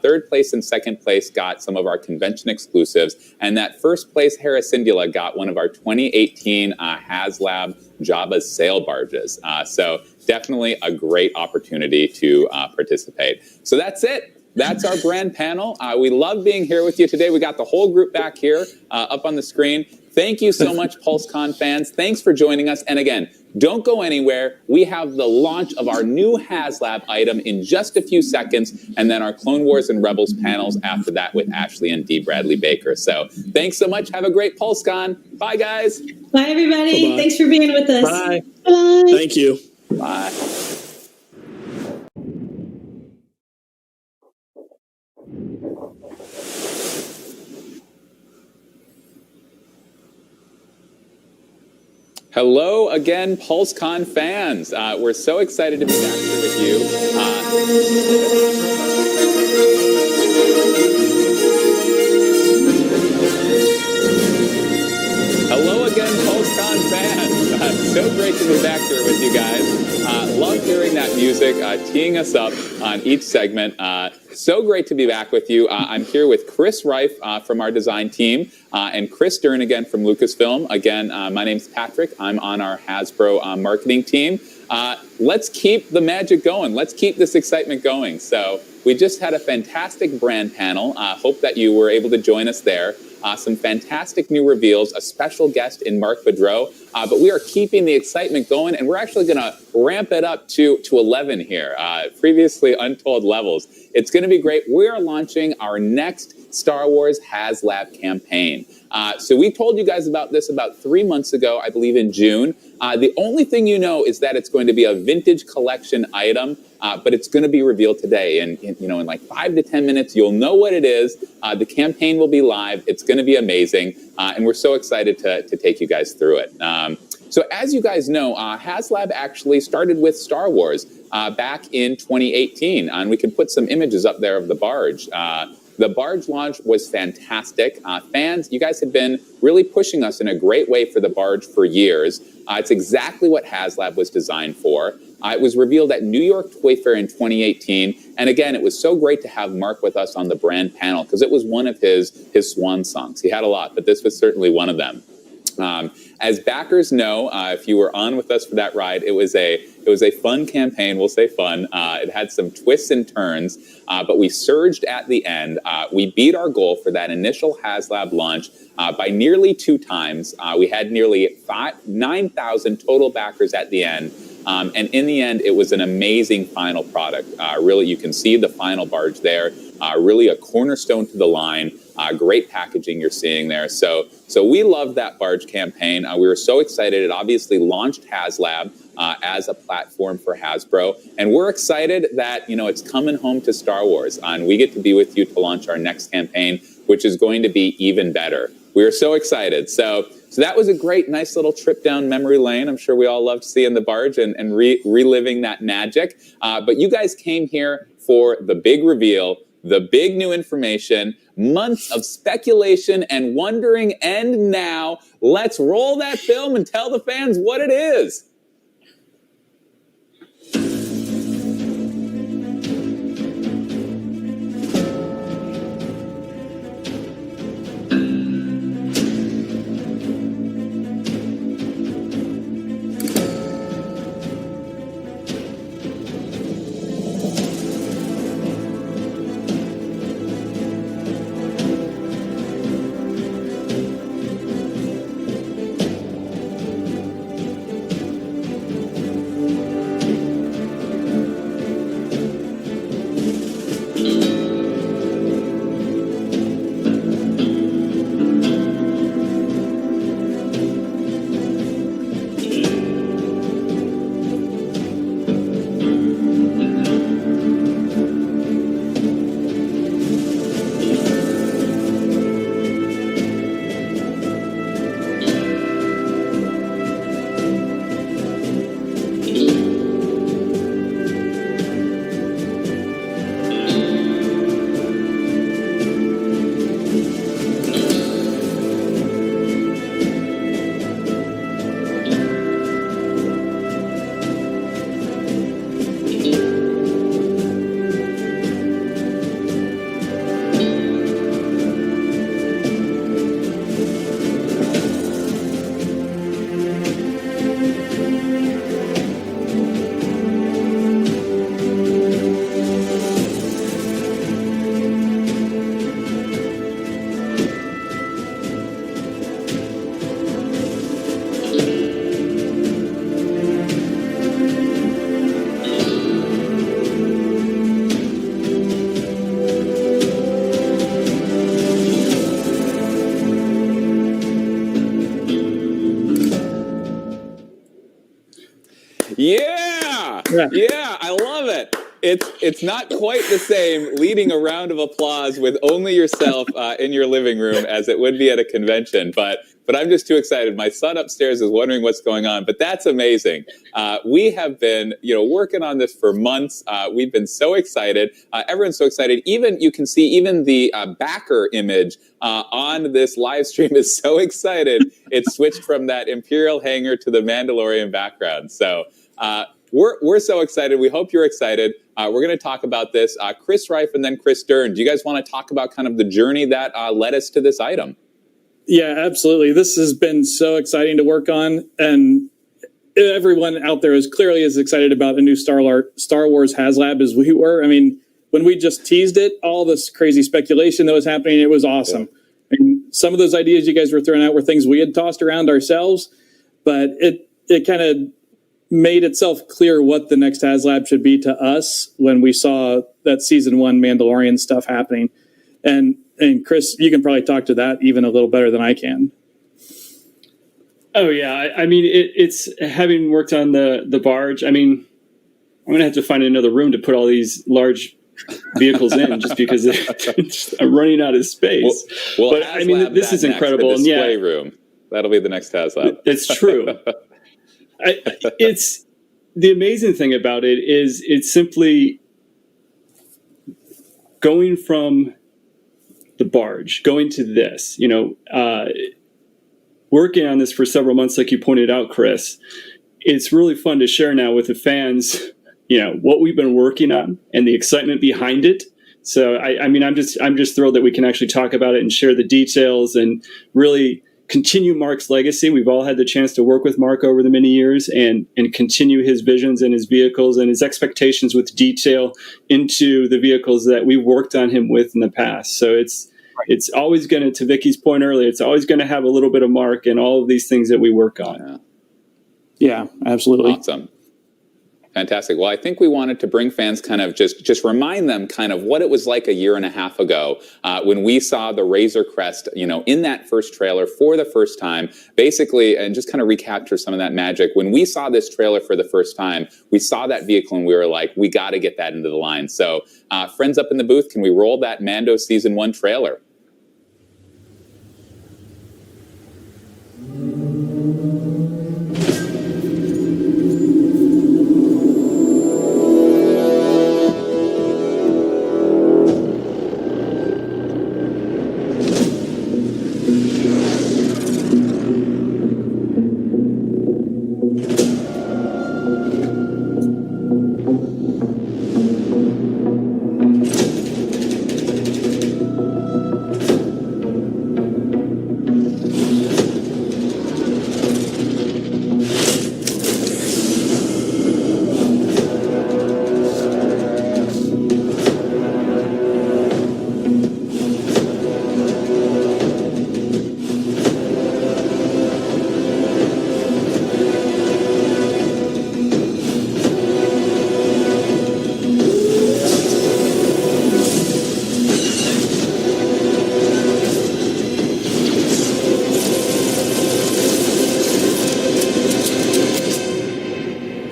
3rd place and 2nd place got some of our convention exclusives. And that 1st place Hera Syndulla got one of our 2018 Haslab Jabba's sail barges. So definitely a great opportunity to participate. So that's it. That's our grand panel. We love being here with you today. We got the whole group back here up on the screen. Thank you so much, PulseCon fans. Thanks for joining us. And again, don't go anywhere. We have the launch of our new Haslab item in just a few seconds, and then our Clone Wars and Rebels panels after that with Ashley and Dee Bradley Baker. So thanks so much. Have a great PulseCon. Bye, guys. Bye, everybody. Bye-bye. Thanks for being with us. Bye. Bye. Thank you. Bye. Hello again, Pulsecon fans. We're so excited to be back here with you. Hello again, Pulsecon fans. So great to be back here with you guys. Love hearing that music, teeing us up on each segment. So great to be back with you. I'm here with Chris Reif from our design team and Chris Stern again from Lucasfilm. Again, my name's Patrick. I'm on our Hasbro marketing team. Let's keep the magic going. Let's keep this excitement going. So we just had a fantastic brand panel. Hope that you were able to join us there. Some fantastic new reveals, a special guest in Mark Boudreau. But we are keeping the excitement going, and we're actually going to ramp it up to 11 here, previously untold levels. It's going to be great. We are launching our next Star Wars Haslab campaign. So we told you guys about this about 3 months ago, I believe in June. The only thing you know is that it's going to be a vintage collection item, but it's going to be revealed today. And in like 5 to 10 minutes, you'll know what it is. The campaign will be live. It's going to be amazing. And we're so excited to take you guys through it. So as you guys know, Haslab actually started with Star Wars back in 2018. And we can put some images up there of the barge. The barge launch was fantastic. Fans, you guys have been really pushing us in a great way for the barge for years. It's exactly what Haslab was designed for. It was revealed at New York Toy Fair in 2018. And again, it was so great to have Mark with us on the brand panel because it was one of his swan songs. He had a lot, but this was certainly one of them. As backers know, if you were on with us for that ride, it was a fun campaign. We'll say fun. It had some twists and turns, but we surged at the end. We beat our goal for that initial Haslab launch by nearly 2 times. We had nearly 9,000 total backers at the end. And in the end, it was an amazing final product. Really, you can see the final barge there. Really a cornerstone to the line. Great packaging you're seeing there. So we loved that barge campaign. We were so excited. It obviously launched Haslab as a platform for Hasbro. And we're excited that, it's coming home to Star Wars. And we get to be with you to launch our next campaign, which is going to be even better. We are so excited. So that was a great, nice little trip down memory lane. I'm sure we all loved seeing the barge and reliving that magic. But you guys came here for the big reveal, the big new information, months of speculation and wondering, and now let's roll that film and tell the fans what it is. Yeah, I love it. It's not quite the same leading a round of applause with only yourself in your living room as it would be at a convention, but but I'm just too excited. My son upstairs is wondering what's going on, but that's amazing. We have been, working on this for months. We've been so excited. Everyone's so excited. Even you can see even the backer image on this live stream is so excited. It switched from that Imperial hangar to the Mandalorian background. So we're so excited. We hope you're excited. We're going to talk about this. Chris Reif and then Chris Dern. Do you guys want to talk about kind of the journey that led us to this item? Yeah, absolutely. This has been so exciting to work on, and everyone out there is clearly as excited about a new Star Wars Haslab as we were. I mean, when we just teased it, all this crazy speculation that was happening, it was awesome. Yeah. And some of those ideas you guys were throwing out were things we had tossed around ourselves, but it kind of made itself clear what the next Haslab should be to us when we saw that season 1 Mandalorian stuff happening. And Chris, you can probably talk to that even a little better than I can. Oh yeah, I mean it's having worked on the barge. I mean, I'm gonna have to find another room to put all these large vehicles in, just because I'm running out of space. Well, but I mean, this is incredible. The display room, that'll be the next Haslab. It's true. It's the amazing thing about it is it's simply going from the barge, going to this, working on this for several months, like you pointed out, Chris. It's really fun to share now with the fans, what we've been working on and the excitement behind it. So I mean, I'm just thrilled that we can actually talk about it and share the details and really continue Mark's legacy. We've all had the chance to work with Mark over the many years and continue his visions and his vehicles and his expectations with detail into the vehicles that we worked on him with in the past. So it's always going to Vicky's point earlier, it's always going to have a little bit of Mark in all of these things that we work on. Yeah, absolutely. Awesome. Fantastic. Well, I think we wanted to bring fans kind of just remind them kind of what it was like a year and a half ago when we saw the Razor Crest, in that first trailer for the first time, basically, and just kind of recapture some of that magic. When we saw this trailer for the first time, we saw that vehicle and we were like, we got to get that into the line. So friends up in the booth, can we roll that Mando Season 1 trailer?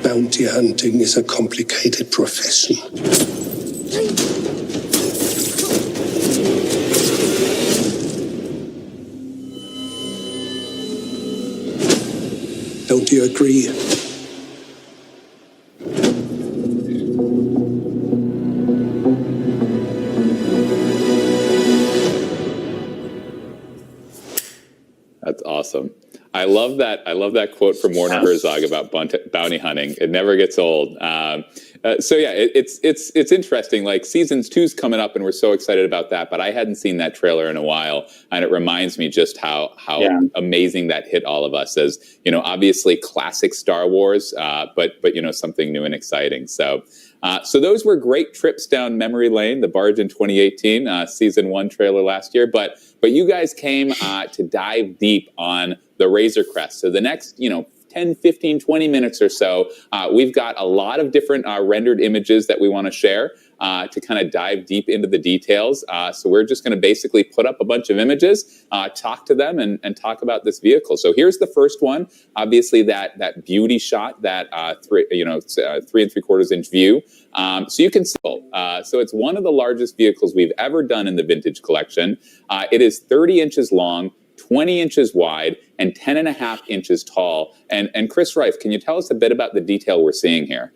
Bounty hunting is a complicated profession. Don't you agree? That's awesome. I love that quote from Werner Herzog about bounty hunting. It never gets old. So yeah, it's interesting. Like season 2's coming up, and we're so excited about that. But I hadn't seen that trailer in a while, and it reminds me just how amazing that hit all of us. As obviously classic Star Wars, but something new and exciting. So those were great trips down memory lane. The barge in 2018, season 1 trailer last year, but you guys came to dive deep on the Razor Crest. So the next 10, 15, 20 minutes or so, we've got a lot of different rendered images that we want to share to kind of dive deep into the details. So we're just going to basically put up a bunch of images, talk to them, and talk about this vehicle. So here's the first one. Obviously, that beauty shot, that 3 3/4 inch view. So you can see. So it's one of the largest vehicles we've ever done in the vintage collection. It is 30 inches long, 20 inches wide and 10.5 inches tall. And Chris Reif, can you tell us a bit about the detail we're seeing here?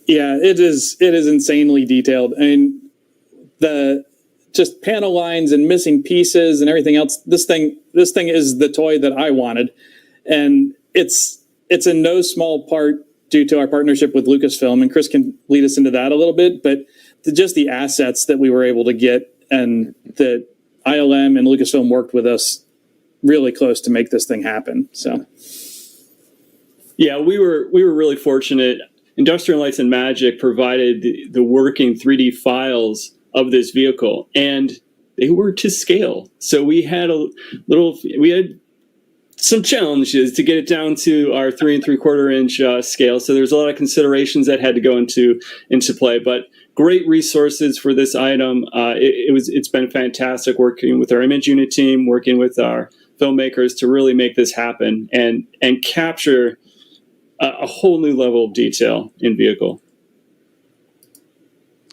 Yeah, it is insanely detailed. I mean, the just panel lines and missing pieces and everything else. This thing is the toy that I wanted, and it's in no small part due to our partnership with Lucasfilm, and Chris can lead us into that a little bit. But just the assets that we were able to get, and that ILM and Lucasfilm worked with us really close to make this thing happen. So, yeah, we were really fortunate. Industrial Lights and Magic provided the working 3D files of this vehicle, and they were to scale. So we had some challenges to get it down to our 3 3/4 inch scale. So there's a lot of considerations that had to go into play, but great resources for this item. It's been fantastic working with our image unit team, working with our filmmakers to really make this happen and capture a whole new level of detail in vehicle.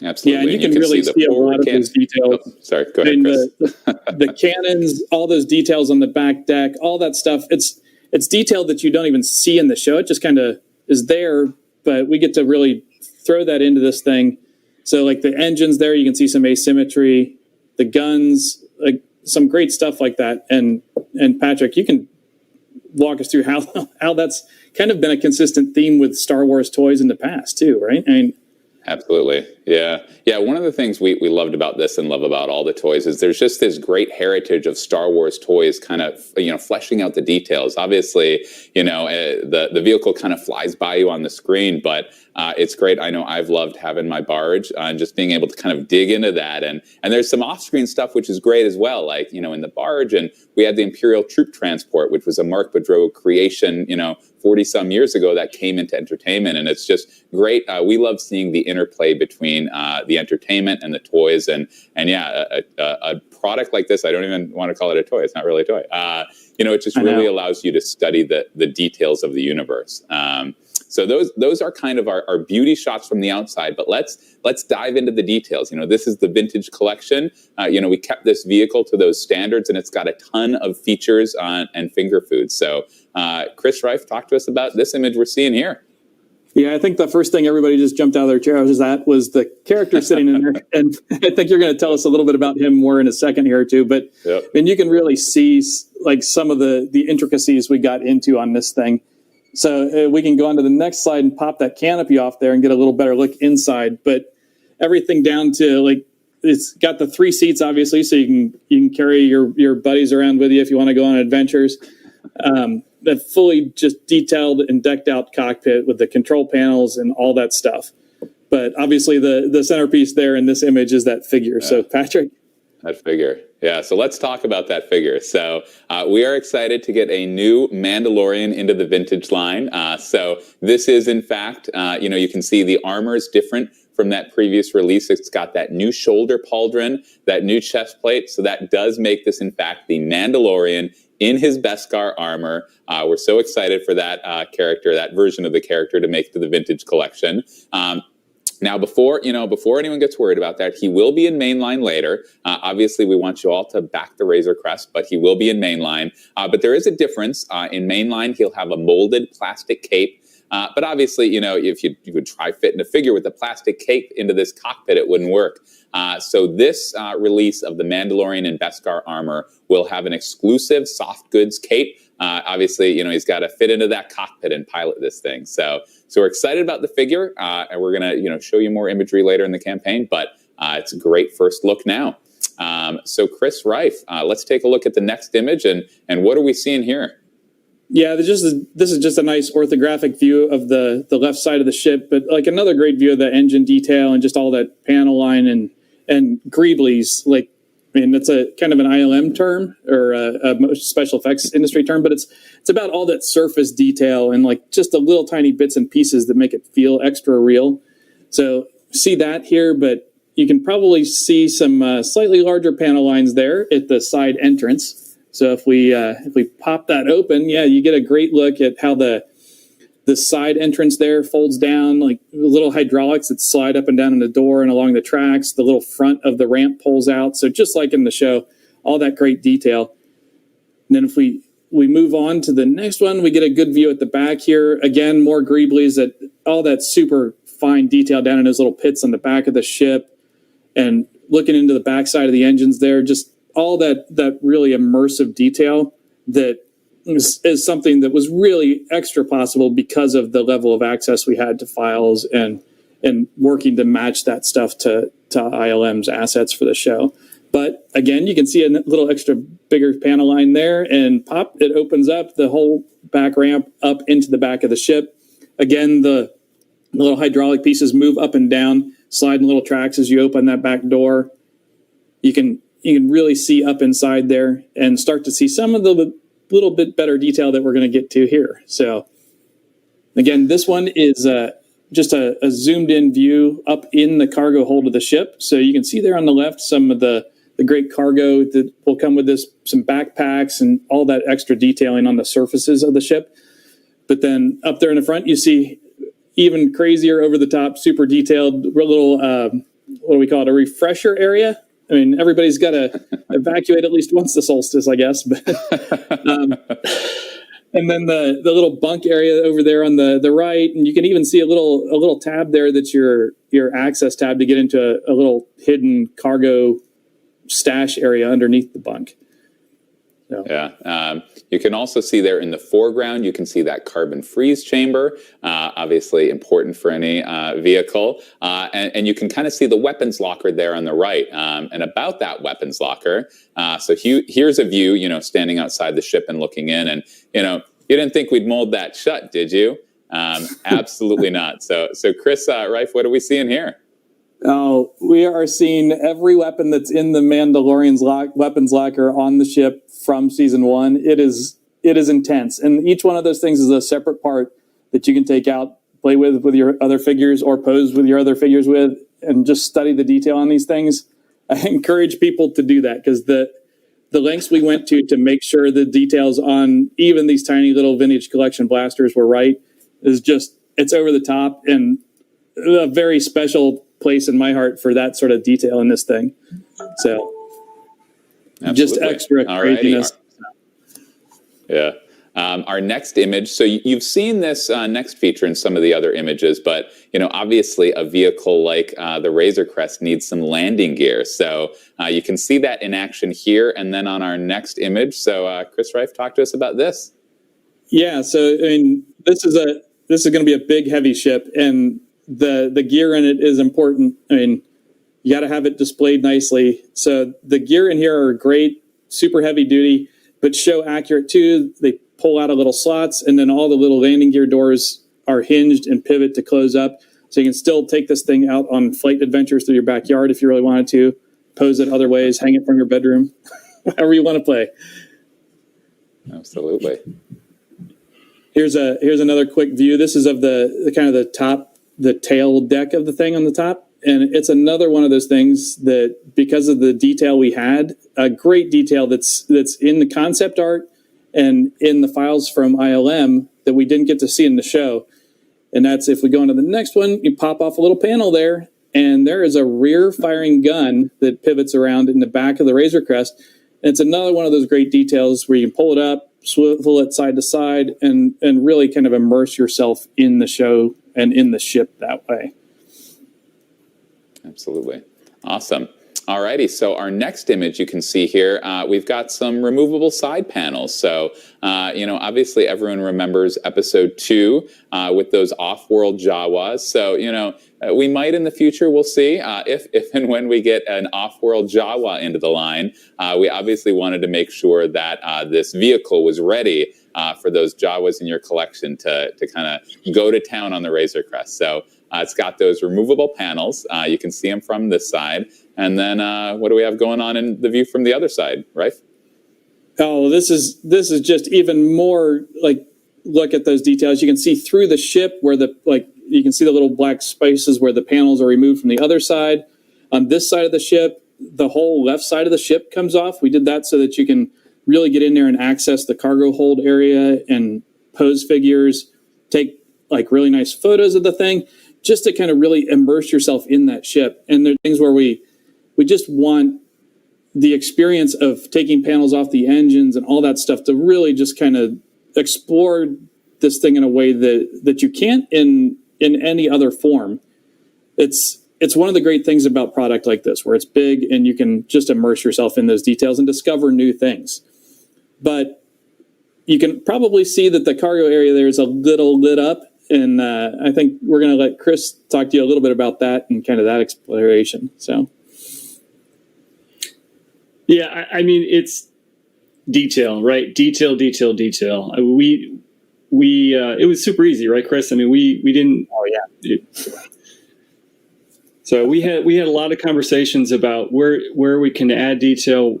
Absolutely. Yeah, and you can really see a lot of those details. Oh, sorry, go ahead, Chris. The cannons, all those details on the back deck, all that stuff. It's detail that you don't even see in the show. It just kind of is there, but we get to really throw that into this thing. So like the engines there, you can see some asymmetry, the guns, like some great stuff like that. And Patrick, you can walk us through how that's kind of been a consistent theme with Star Wars toys in the past too, right? I mean, absolutely. Yeah. One of the things we loved about this and love about all the toys is there's just this great heritage of Star Wars toys kind of, fleshing out the details. Obviously, the vehicle kind of flies by you on the screen, but it's great. I know I've loved having my barge and just being able to kind of dig into that. And there's some off-screen stuff, which is great as well. Like, in the barge, and we had the Imperial Troop Transport, which was a Mark Boudreau creation, 40 some years ago that came into entertainment. And it's just great. We love seeing the interplay between the entertainment and the toys. And a product like this, I don't even want to call it a toy. It's not really a toy. It just really allows you to study the details of the universe. So those are kind of our beauty shots from the outside, but let's dive into the details. This is the vintage collection. We kept this vehicle to those standards, and it's got a ton of features and finger foods. So Chris Reif, talk to us about this image we're seeing here. Yeah, I think the first thing everybody just jumped out of their chair was the character sitting in there. And I think you're going to tell us a little bit about him more in a second here too. But yep. And you can really see like some of the intricacies we got into on this thing. So we can go on to the next slide and pop that canopy off there and get a little better look inside. But everything down to like, it's got the 3 seats, obviously, so you can carry your buddies around with you if you want to go on adventures. The fully just detailed and decked out cockpit with the control panels and all that stuff. But obviously the centerpiece there in this image is that figure. Yeah. So Patrick. That figure. Yeah, so let's talk about that figure. So we are excited to get a new Mandalorian into the vintage line. So this is, in fact, you can see the armor is different from that previous release. It's got that new shoulder pauldron, that new chest plate. So that does make this, in fact, the Mandalorian in his Beskar armor. We're so excited for that character, that version of the character, to make it to the vintage collection. Now, before anyone gets worried about that, he will be in mainline later. Obviously, we want you all to back the Razor Crest, but he will be in mainline. But there is a difference. In mainline, he'll have a molded plastic cape. But obviously, if you would try fitting a figure with a plastic cape into this cockpit, it wouldn't work. So this release of the Mandalorian in Beskar armor will have an exclusive soft goods cape. Obviously, he's got to fit into that cockpit and pilot this thing. So we're excited about the figure, and we're going to, show you more imagery later in the campaign. But it's a great first look now. So Chris Reif, let's take a look at the next image, and what are we seeing here? Yeah, this is just a nice orthographic view of the left side of the ship, but like another great view of the engine detail and just all that panel line and greeblies. Like, I mean, that's a kind of an ILM term or a special effects industry term, but it's about all that surface detail and like just the little tiny bits and pieces that make it feel extra real. So see that here, but you can probably see some slightly larger panel lines there at the side entrance. So if we pop that open, yeah, you get a great look at how the side entrance there folds down, like little hydraulics that slide up and down in the door and along the tracks. The little front of the ramp pulls out. So just like in the show, all that great detail. And then if we move on to the next one, we get a good view at the back here. Again, more greeblies, that all that super fine detail down in those little pits on the back of the ship, and looking into the backside of the engines there, just all that really immersive detail that is something that was really extra possible because of the level of access we had to files and working to match that stuff to ILM's assets for the show. But again, you can see a little extra bigger panel line there, and pop, it opens up the whole back ramp up into the back of the ship. Again, the little hydraulic pieces move up and down, sliding little tracks as you open that back door. You can really see up inside there and start to see some of the little bit better detail that we're going to get to here. So again, this one is just a zoomed in view up in the cargo hold of the ship. So you can see there on the left some of the great cargo that will come with this, some backpacks and all that extra detailing on the surfaces of the ship. But then up there in the front, you see even crazier, over the top, super detailed little, what do we call it, a refresher area. I mean, everybody's got to evacuate at least once the solstice, I guess. But, and then the little bunk area over there on the right, and you can even see a little tab there that's your access tab to get into a little hidden cargo stash area underneath the bunk. So. Yeah. You can also see there in the foreground, you can see that carbon freeze chamber, obviously important for any vehicle. And you can kind of see the weapons locker there on the right. And about that weapons locker, so here's a view, standing outside the ship and looking in. And, you didn't think we'd mold that shut, did you? Absolutely not. So Chris, Reif, what are we seeing here? Oh, we are seeing every weapon that's in the Mandalorian's weapons locker on the ship from season 1. It is intense, and each one of those things is a separate part that you can take out, play with your other figures, or pose with your other figures with, and just study the detail on these things. I encourage people to do that, because the lengths we went to make sure the details on even these tiny little vintage collection blasters were right is just, it's over the top, and a very special place in my heart for that sort of detail in this thing. So absolutely. Just extra craziness. Yeah. Our next image, so you've seen this next feature in some of the other images, but obviously a vehicle like the Razor Crest needs some landing gear. So you can see that in action here, and then on our next image. So Chris Reif, talk to us about this. Yeah, so I mean, this is going to be a big, heavy ship, and the gear in it is important. I mean, you got to have it displayed nicely. So the gear in here are great, super heavy duty, but show accurate too. They pull out of little slots, and then all the little landing gear doors are hinged and pivot to close up. So you can still take this thing out on flight adventures through your backyard if you really wanted to, pose it other ways, hang it from your bedroom, however you want to play. Absolutely. Here's another quick view. This is of the kind of the tail deck of the thing on the top. And it's another one of those things that, because of the detail we had, a great detail that's in the concept art and in the files from ILM that we didn't get to see in the show. And that's, if we go into the next one, you pop off a little panel there, and there is a rear firing gun that pivots around in the back of the Razor Crest. And it's another one of those great details where you can pull it up, swivel it side to side, and really kind of immerse yourself in the show and in the ship that way. Absolutely. Awesome. All righty. So our next image you can see here, we've got some removable side panels. So, obviously everyone remembers episode 2 with those off-world Jawas. So, we might in the future, we'll see, if and when we get an off-world Jawa into the line. We obviously wanted to make sure that this vehicle was ready for those Jawas in your collection to kind of go to town on the Razor Crest. So it's got those removable panels. You can see them from this side. And then what do we have going on in the view from the other side, right? Oh, this is just even more like, look at those details. You can see through the ship where you can see the little black spaces where the panels are removed from the other side. On this side of the ship, the whole left side of the ship comes off. We did that so that you can really get in there and access the cargo hold area and pose figures, take like really nice photos of the thing, just to kind of really immerse yourself in that ship. And there are things where we just want the experience of taking panels off the engines and all that stuff to really just kind of explore this thing in a way that you can't in any other form. It's one of the great things about product like this, where it's big and you can just immerse yourself in those details and discover new things. But you can probably see that the cargo area there is a little lit up, and I think we're going to let Chris talk to you a little bit about that and kind of that exploration. So, yeah, I mean, it's detail, right? Detail. We it was super easy, right, Chris? I mean, we didn't. Oh yeah. So we had a lot of conversations about where we can add detail.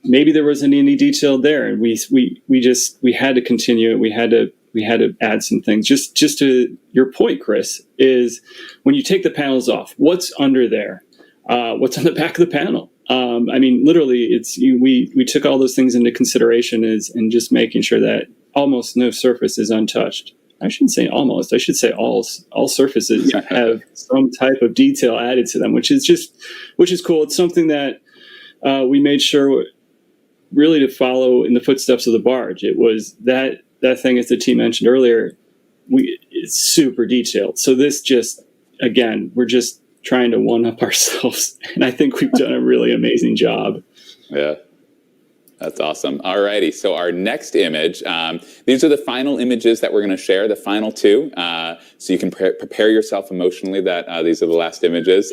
Maybe there wasn't any detail there, and we had to continue it. We had to add some things. Just to your point, Chris, is when you take the panels off, what's under there? What's on the back of the panel? I mean, literally, we took all those things into consideration and just making sure that almost no surface is untouched. I shouldn't say almost. I should say all surfaces have some type of detail added to them, which is cool. It's something that we made sure really to follow in the footsteps of the barge. It was that thing, as the team mentioned earlier, it's super detailed. So this we're just trying to one-up ourselves, and I think we've done a really amazing job. Yeah. That's awesome. All righty. So our next image, these are the final images that we're going to share, the final two. So you can prepare yourself emotionally that these are the last images.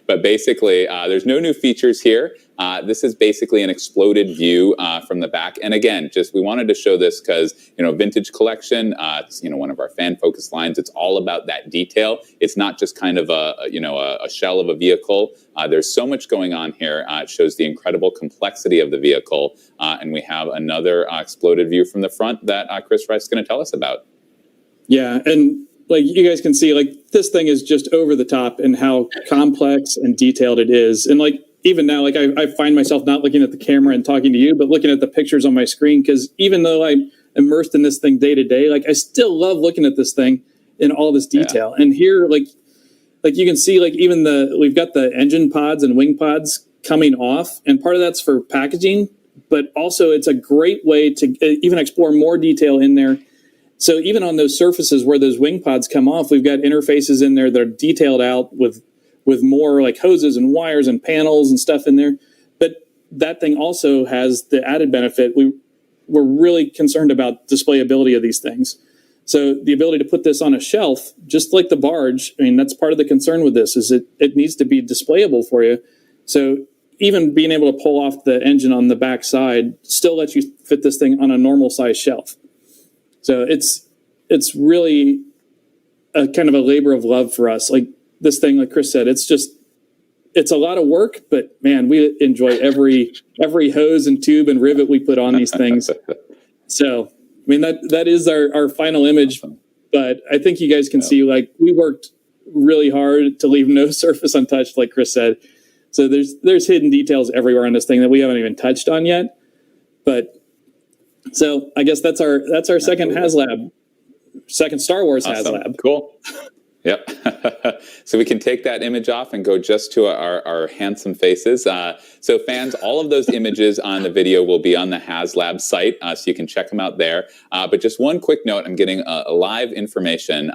But basically, there's no new features here. This is basically an exploded view from the back. And again, we wanted to show this because, vintage collection, it's, one of our fan-focused lines. It's all about that detail. It's not just kind of a shell of a vehicle. There's so much going on here. It shows the incredible complexity of the vehicle. And we have another exploded view from the front that Chris Rice is going to tell us about. Yeah, and like you guys can see, like this thing is just over the top in how complex and detailed it is. And like even now, like I find myself not looking at the camera and talking to you, but looking at the pictures on my screen, because even though I'm immersed in this thing day to day, like I still love looking at this thing in all this detail. Yeah. And here, like you can see, like even we've got the engine pods and wing pods coming off, and part of that's for packaging, but also it's a great way to even explore more detail in there. So even on those surfaces where those wing pods come off, we've got interfaces in there that are detailed out with more like hoses and wires and panels and stuff in there. But that thing also has the added benefit. We're really concerned about displayability of these things. So the ability to put this on a shelf, just like the barge, I mean, that's part of the concern with this, is it needs to be displayable for you. So even being able to pull off the engine on the back side still lets you fit this thing on a normal size shelf. So it's really a kind of a labor of love for us. Like this thing, like Chris said, it's a lot of work, but man, we enjoy every hose and tube and rivet we put on these things. So, I mean, that is our final image, but I think you guys can see, like, we worked really hard to leave no surface untouched, like Chris said. So there's hidden details everywhere on this thing that we haven't even touched on yet. But so I guess that's our second Haslab, second Star Wars Haslab. Cool. Yep. So we can take that image off and go just to our handsome faces. So fans, all of those images on the video will be on the Haslab site, so you can check them out there. But just one quick note, I'm getting a live information.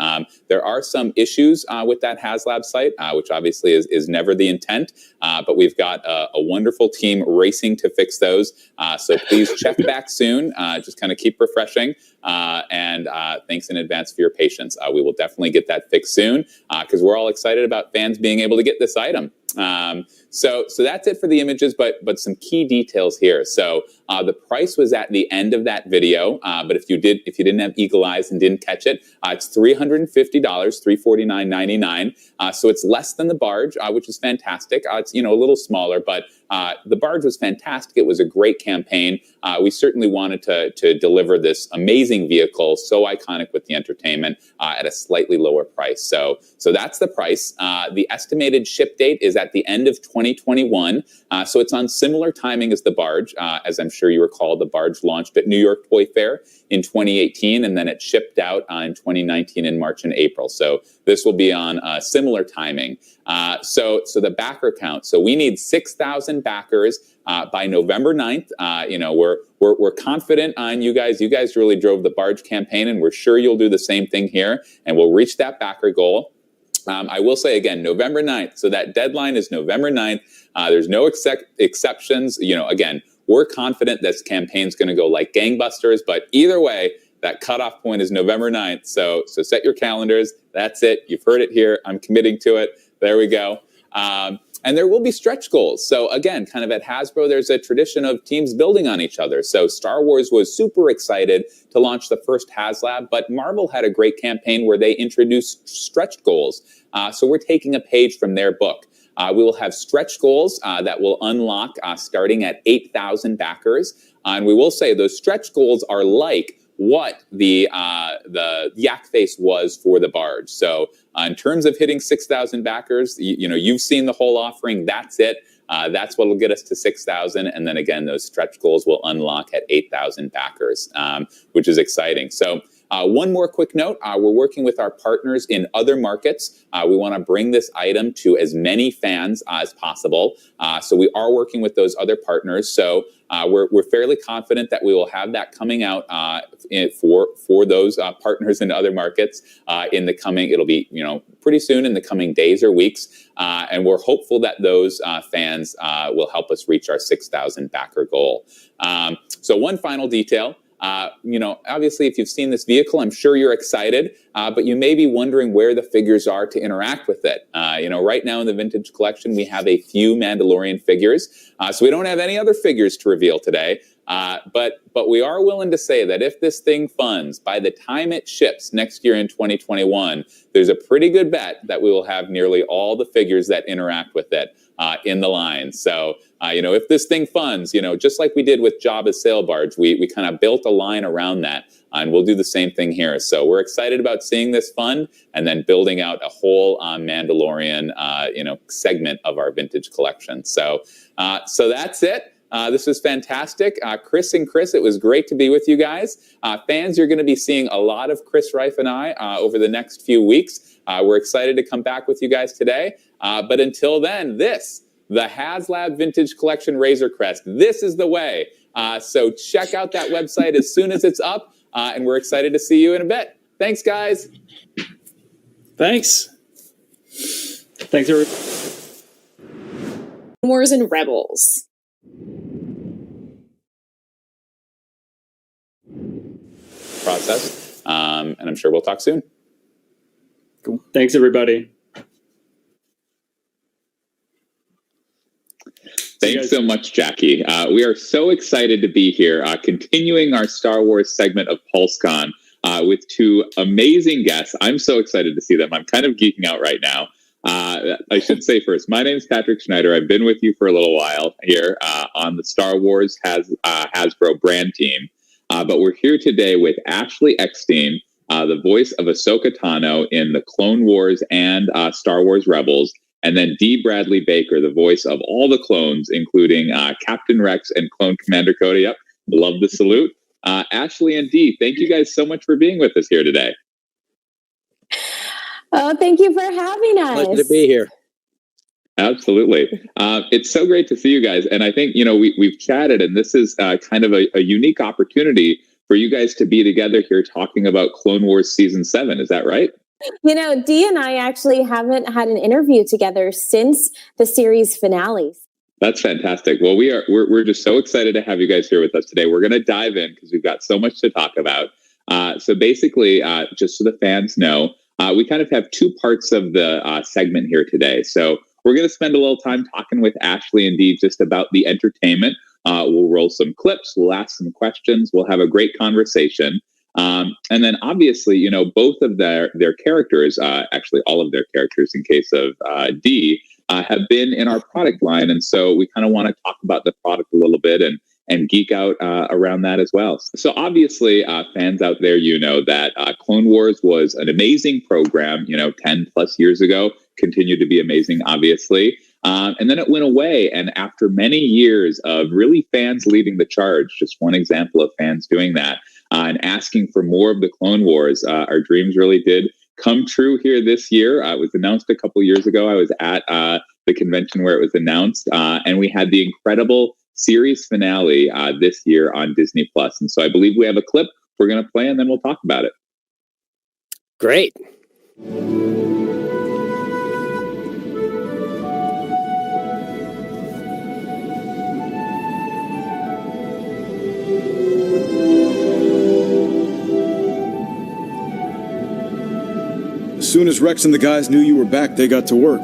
There are some issues with that Haslab site, which obviously is never the intent. But we've got a wonderful team racing to fix those. So please check back soon. Just kind of keep refreshing. And thanks in advance for your patience. We will definitely get that fixed soon because we're all excited about fans being able to get this item. So that's it for the images, but some key details here. So the price was at the end of that video, but if you didn't have eagle eyes and didn't catch it, it's $350, $349.99. So it's less than the barge, which is fantastic. It's a little smaller, but the barge was fantastic. It was a great campaign. We certainly wanted to deliver this amazing vehicle, so iconic with the entertainment, at a slightly lower price. So that's the price. The estimated ship date is at the end of 2021. So it's on similar timing as the barge. As I'm sure you recall, the barge launched at New York Toy Fair in 2018, and then it shipped out in 2019 in March and April. So this will be on similar timing. So the backer count. So we need 6,000 backers by November 9th. We're confident on you guys. You guys really drove the barge campaign, and we're sure you'll do the same thing here, and we'll reach that backer goal. I will say again, November 9th. So that deadline is November 9th. There's no exceptions. Again, we're confident this campaign's going to go like gangbusters, but either way, that cutoff point is November 9th. So set your calendars. That's it. You've heard it here. I'm committing to it. There we go. And there will be stretch goals. So again, kind of at Hasbro, there's a tradition of teams building on each other. So Star Wars was super excited to launch the first Haslab, but Marvel had a great campaign where they introduced stretch goals. So we're taking a page from their book. We will have stretch goals that will unlock starting at 8,000 backers. And we will say those stretch goals are like what the yak face was for the barge. So in terms of hitting 6,000 backers, you've seen the whole offering. That's it. That's what will get us to 6,000. And then again, those stretch goals will unlock at 8,000 backers, which is exciting. So one more quick note, we're working with our partners in other markets. We want to bring this item to as many fans as possible. So we are working with those other partners. So we're fairly confident that we will have that coming out for those partners in other markets in the coming, it'll be, pretty soon in the coming days or weeks. And we're hopeful that those fans will help us reach our 6,000 backer goal. So one final detail. Obviously, if you've seen this vehicle, I'm sure you're excited, but you may be wondering where the figures are to interact with it. Right now in the Vintage Collection, we have a few Mandalorian figures, so we don't have any other figures to reveal today, but we are willing to say that if this thing funds, by the time it ships next year in 2021, there's a pretty good bet that we will have nearly all the figures that interact with it in the line. So, if this thing funds, just like we did with Jabba's sail barge, we kind of built a line around that, and we'll do the same thing here. So we're excited about seeing this fund and then building out a whole Mandalorian, segment of our Vintage Collection. So that's it. This was fantastic. Chris and Chris, it was great to be with you guys. Fans, you're going to be seeing a lot of Chris Reif and I over the next few weeks. We're excited to come back with you guys today. But until then, the Haslab Vintage Collection Razor Crest, this is the way. So check out that website as soon as it's up, and we're excited to see you in a bit. Thanks, guys. Thanks. Thanks, everyone. Wars and Rebels. Process, and I'm sure we'll talk soon. Cool. Thanks, everybody. Thanks so much, Jackie. We are so excited to be here, continuing our Star Wars segment of Pulsecon with two amazing guests. I'm so excited to see them. I'm kind of geeking out right now. I should say first, my name is Patrick Schneider. I've been with you for a little while here on the Star Wars Hasbro brand team. But we're here today with Ashley Eckstein, the voice of Ahsoka Tano in the Clone Wars and Star Wars Rebels, and then Dee Bradley Baker, the voice of all the clones, including Captain Rex and Clone Commander Cody. Yep, love the salute. Ashley and Dee, thank you guys so much for being with us here today. Oh, thank you for having us. Pleasure to be here. Absolutely. It's so great to see you guys. And I think, we've chatted, and this is kind of a unique opportunity for you guys to be together here talking about Clone Wars Season 7. Is that right? Dee and I actually haven't had an interview together since the series finale. That's fantastic. Well, we're just so excited to have you guys here with us today. We're going to dive in because we've got so much to talk about. So basically, just so the fans know, we kind of have two parts of the segment here today. So we're going to spend a little time talking with Ashley and Dee just about the entertainment. We'll roll some clips. We'll ask some questions. We'll have a great conversation. And then obviously, both of their characters, actually all of their characters in case of Dee, have been in our product line. And so we kind of want to talk about the product a little bit and geek out around that as well. So obviously, fans out there, that Clone Wars was an amazing program, 10 plus years ago, continued to be amazing, obviously. And then it went away. And after many years of really fans leading the charge, just one example of fans doing that and asking for more of the Clone Wars, our dreams really did come true here this year. It was announced a couple years ago. I was at the convention where it was announced. And we had the incredible series finale this year on Disney Plus. And so I believe we have a clip we're going to play, and then we'll talk about it. Great. As soon as Rex and the guys knew you were back, they got to work.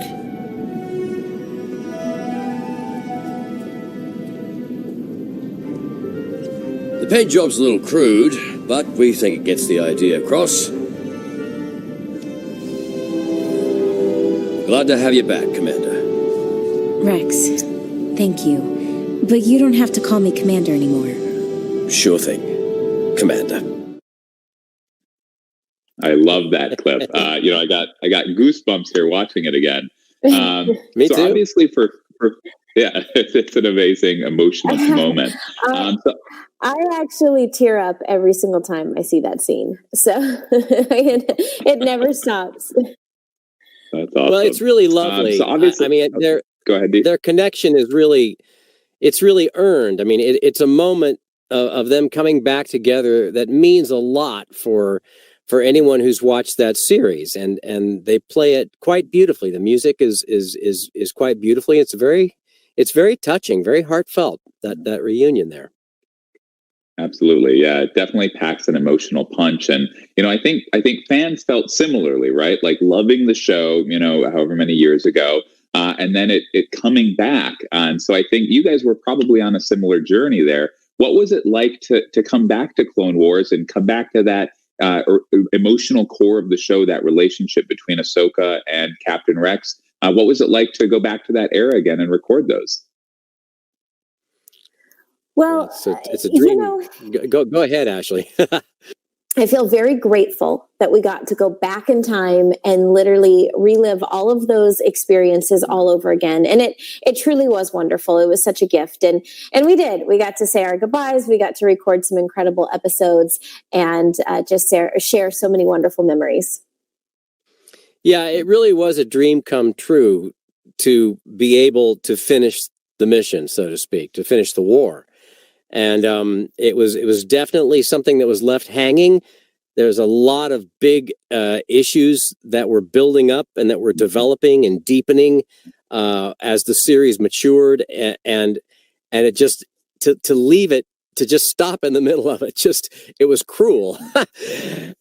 The paint job's a little crude, but we think it gets the idea across. Glad to have you back, Commander. Rex, thank you. But you don't have to call me Commander anymore. Sure thing, Commander. I love that clip. I got goosebumps here watching it again. Me too. Obviously, for it's an amazing emotional moment. I actually tear up every single time I see that scene. So it never stops. That's awesome. Well, it's really lovely. So obviously, I mean, go ahead, Dee. their connection is really earned. I mean, it's a moment of them coming back together that means a lot for anyone who's watched that series, and they play it quite beautifully. The music is quite beautifully. It's very touching, very heartfelt, that reunion there. Absolutely. Yeah, it definitely packs an emotional punch. And, I think fans felt similarly, right? Like loving the show, however many years ago, and then it coming back. And so I think you guys were probably on a similar journey there. What was it like to come back to Clone Wars and come back to that emotional core of the show, that relationship between Ahsoka and Captain Rex? What was it like to go back to that era again and record those? Well, it's a dream. Go ahead, Ashley. I feel very grateful that we got to go back in time and literally relive all of those experiences all over again. And it truly was wonderful. It was such a gift. And we did. We got to say our goodbyes. We got to record some incredible episodes and just share so many wonderful memories. Yeah, it really was a dream come true to be able to finish the mission, so to speak, to finish the war. And it was definitely something that was left hanging. There's a lot of big issues that were building up and that were developing and deepening as the series matured, and it just to leave it, to just stop in the middle of it, it was cruel.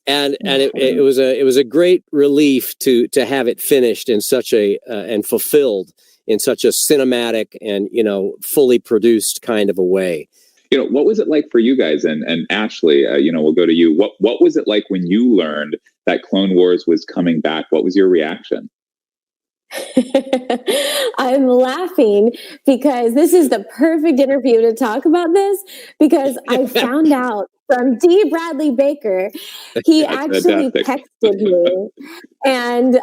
and it was a great relief to have it finished in such and fulfilled in such a cinematic and fully produced kind of a way. What was it like for you guys? And Ashley, we'll go to you. What was it like when you learned that Clone Wars was coming back? What was your reaction? I'm laughing because this is the perfect interview to talk about this, because I found out from D. Bradley Baker. He actually texted me, and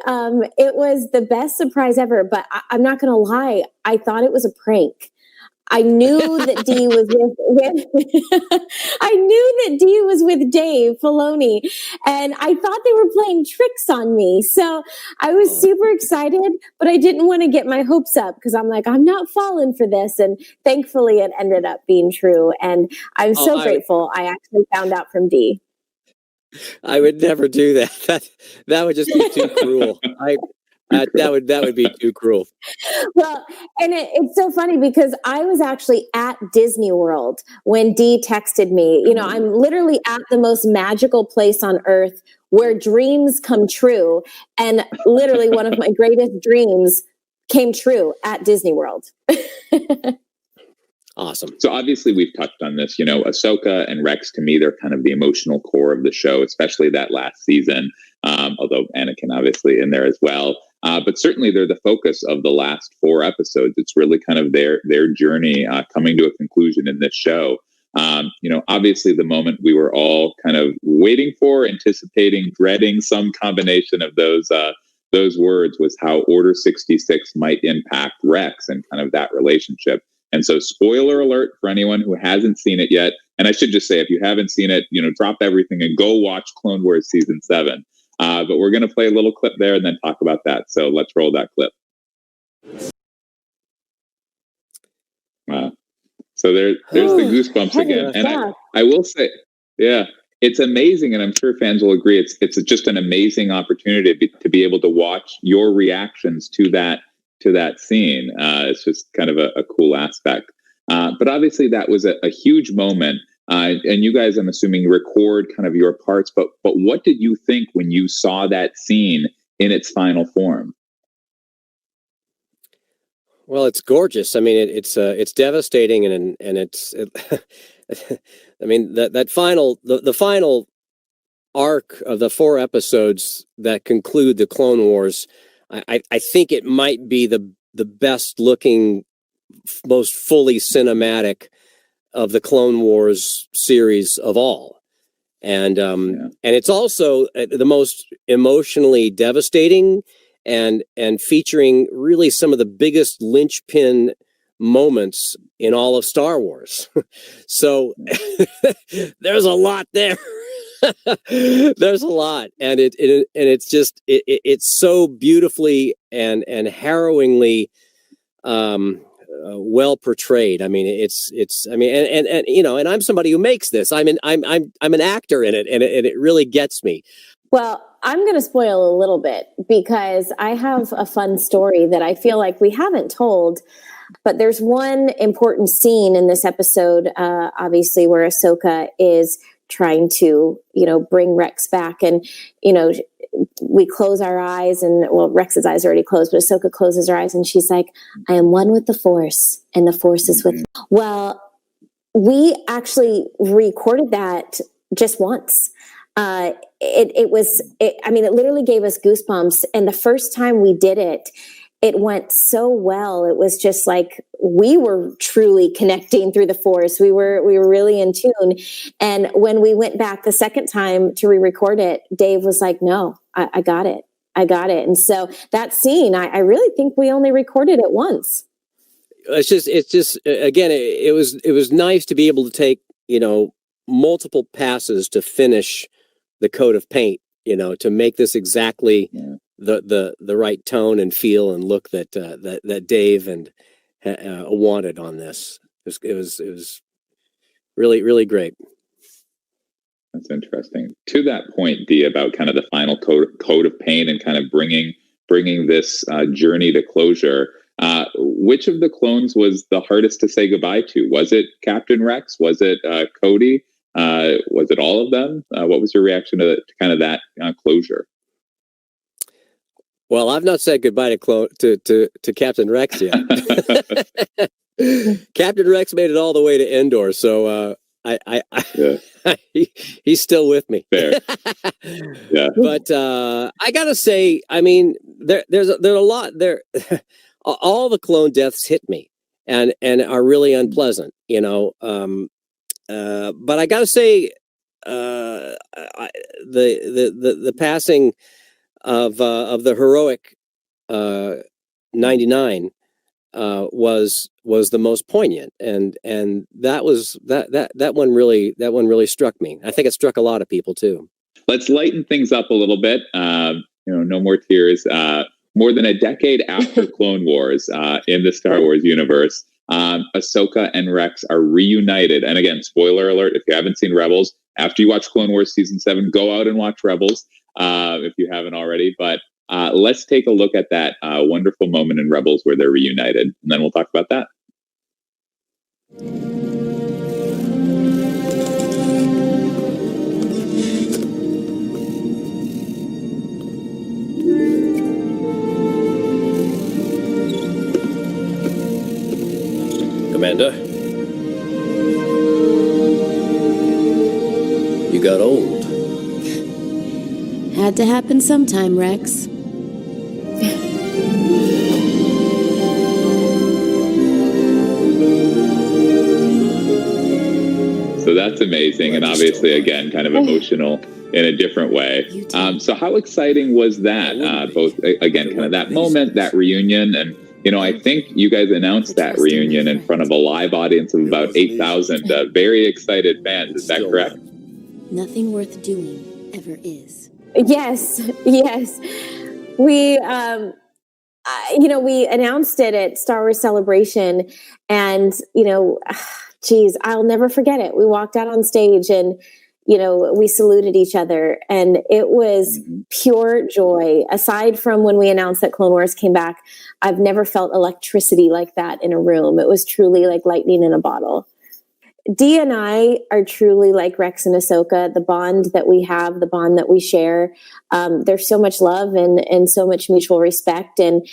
it was the best surprise ever. But I'm not going to lie, I thought it was a prank. I knew that Dee was with Dave Filoni, and I thought they were playing tricks on me. So I was super excited, but I didn't want to get my hopes up because I'm like, I'm not falling for this. And thankfully, it ended up being true. And I'm so grateful I actually found out from Dee. I would never do that. That would just be too cruel. That would be too cruel. Well, and it's so funny because I was actually at Disney World when Dee texted me. I'm literally at the most magical place on earth where dreams come true. And literally one of my greatest dreams came true at Disney World. Awesome. So obviously we've touched on this, Ahsoka and Rex, to me, they're kind of the emotional core of the show, especially that last season. Although Anakin obviously in there as well. But certainly they're the focus of the last 4 episodes. It's really kind of their journey coming to a conclusion in this show. Obviously the moment we were all kind of waiting for, anticipating, dreading some combination of those words was how Order 66 might impact Rex and kind of that relationship. And so spoiler alert for anyone who hasn't seen it yet. And I should just say, if you haven't seen it, drop everything and go watch Clone Wars Season 7. But we're going to play a little clip there and then talk about that. So let's roll that clip. Wow. So there's the goosebumps again. And I will say, yeah, it's amazing. And I'm sure fans will agree. It's just an amazing opportunity to be able to watch your reactions to that scene. It's just kind of a cool aspect. But obviously that was a huge moment. And you guys, I'm assuming, record kind of your parts. But what did you think when you saw that scene in its final form? Well, it's gorgeous. I mean, it's devastating, and it's. I mean, the final arc of the 4 episodes that conclude the Clone Wars. I think it might be the best looking, most fully cinematic of the Clone Wars series of all. And it's also the most emotionally devastating and featuring really some of the biggest linchpin moments in all of Star Wars. So there's a lot there. There's a lot, and it's just it's so beautifully and harrowingly well portrayed. I mean, it's I mean, and you know, and I'm somebody who makes this. I'm an actor in it, and it really gets me. Well, I'm going to spoil a little bit because I have a fun story that I feel like we haven't told. But there's one important scene in this episode, obviously, where Ahsoka is trying to, bring Rex back. And, we close our eyes and, well, Rex's eyes are already closed, but Ahsoka closes her eyes and she's like, I am one with the Force and the Force is with me. Well, we actually recorded that just once. It literally gave us goosebumps. And the first time we did it, it went so well. It was just like we were truly connecting through the Force. We were really in tune. And when we went back the second time to re-record it, Dave was like, "No, I got it. I got it." And so that scene, I really think we only recorded it once. It's just again, it was nice to be able to take multiple passes to finish the coat of paint. To make this exactly. Yeah. The right tone and feel and look that Dave and wanted on this. It was really, really great. That's interesting. To that point, Dee, about kind of the final coat of paint and kind of bringing this journey to closure. Which of the clones was the hardest to say goodbye to? Was it Captain Rex? Was it Cody? Was it all of them? What was your reaction to kind of that closure? Well, I've not said goodbye to Captain Rex yet. Captain Rex made it all the way to Endor, so he's still with me. Fair. Yeah. But I gotta say, I mean, there's a lot there. All the clone deaths hit me and are really unpleasant, But I gotta say, the passing of the heroic 99 was the most poignant, and that was that one really struck me. I think it struck a lot of people too. Let's lighten things up a little bit. No more tears. More than a decade after Clone Wars, in the Star Wars universe, Ahsoka and Rex are reunited. And again, spoiler alert: if you haven't seen Rebels, after you watch Clone Wars season 7, go out and watch Rebels. If you haven't already, but let's take a look at that wonderful moment in Rebels where they're reunited, and then we'll talk about that. Commander, you got old. Had to happen sometime, Rex. So that's amazing, and obviously, again, kind of emotional in a different way. So how exciting was that? Both, again, kind of that moment, that reunion, and I think you guys announced that reunion in front of a live audience of about 8,000 very excited fans. Is that correct? Nothing worth doing ever is. Yes. We we announced it at Star Wars Celebration, and geez, I'll never forget it. We walked out on stage, and we saluted each other, and it was pure joy. Aside from when we announced that Clone Wars came back, I've never felt electricity like that in a room. It was truly like lightning in a bottle. Dee and I are truly like Rex and Ahsoka. The bond that we have, the bond that we share, there's so much love and so much mutual respect. And,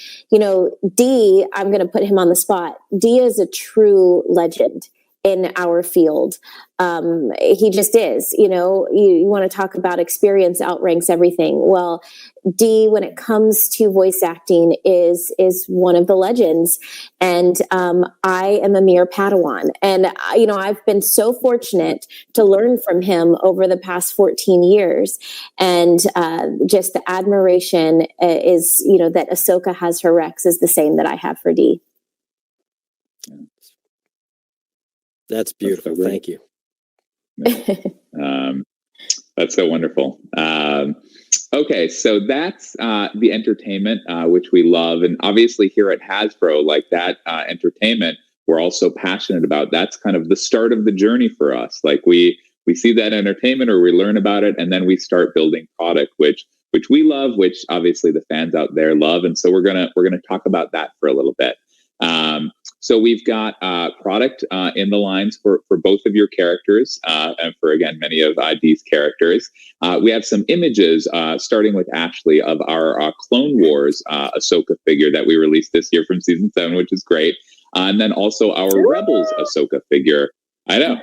Dee, I'm going to put him on the spot. Dee is a true legend in our field. He just is. You want to talk about experience outranks everything. Well, Dee, when it comes to voice acting, is one of the legends, and I am a mere Padawan. And I've been so fortunate to learn from him over the past 14 years, and just the admiration is that Ahsoka has for Rex is the same that I have for Dee. That's beautiful. That's so Thank you. That's so wonderful. Okay, so that's the entertainment, which we love. And obviously here at Hasbro, like that entertainment, we're also passionate about. That's kind of the start of the journey for us. Like we see that entertainment, or we learn about it, and then we start building product, which we love, which obviously the fans out there love. And so we're gonna talk about that for a little bit. So we've got product in the lines for both of your characters, and for, again, many of Dee's characters. We have some images, starting with Ashley, of our Clone Wars Ahsoka figure that we released this year from Season 7, which is great. And then also our Rebels Ahsoka figure. I know,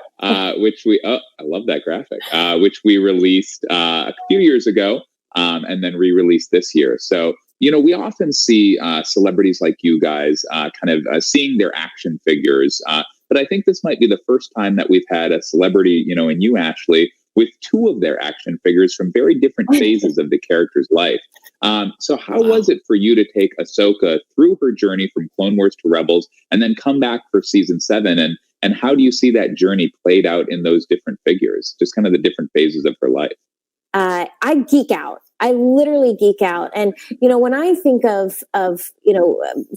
which I love that graphic, which we released a few years ago, and then re-released this year. So, we often see celebrities like you guys kind of seeing their action figures. But I think this might be the first time that we've had a celebrity, in you, Ashley, with two of their action figures from very different phases of the character's life. So how was it for you to take Ahsoka through her journey from Clone Wars to Rebels and then come back for Season 7? And how do you see that journey played out in those different figures, just kind of the different phases of her life? I geek out. I literally geek out. And, when I think of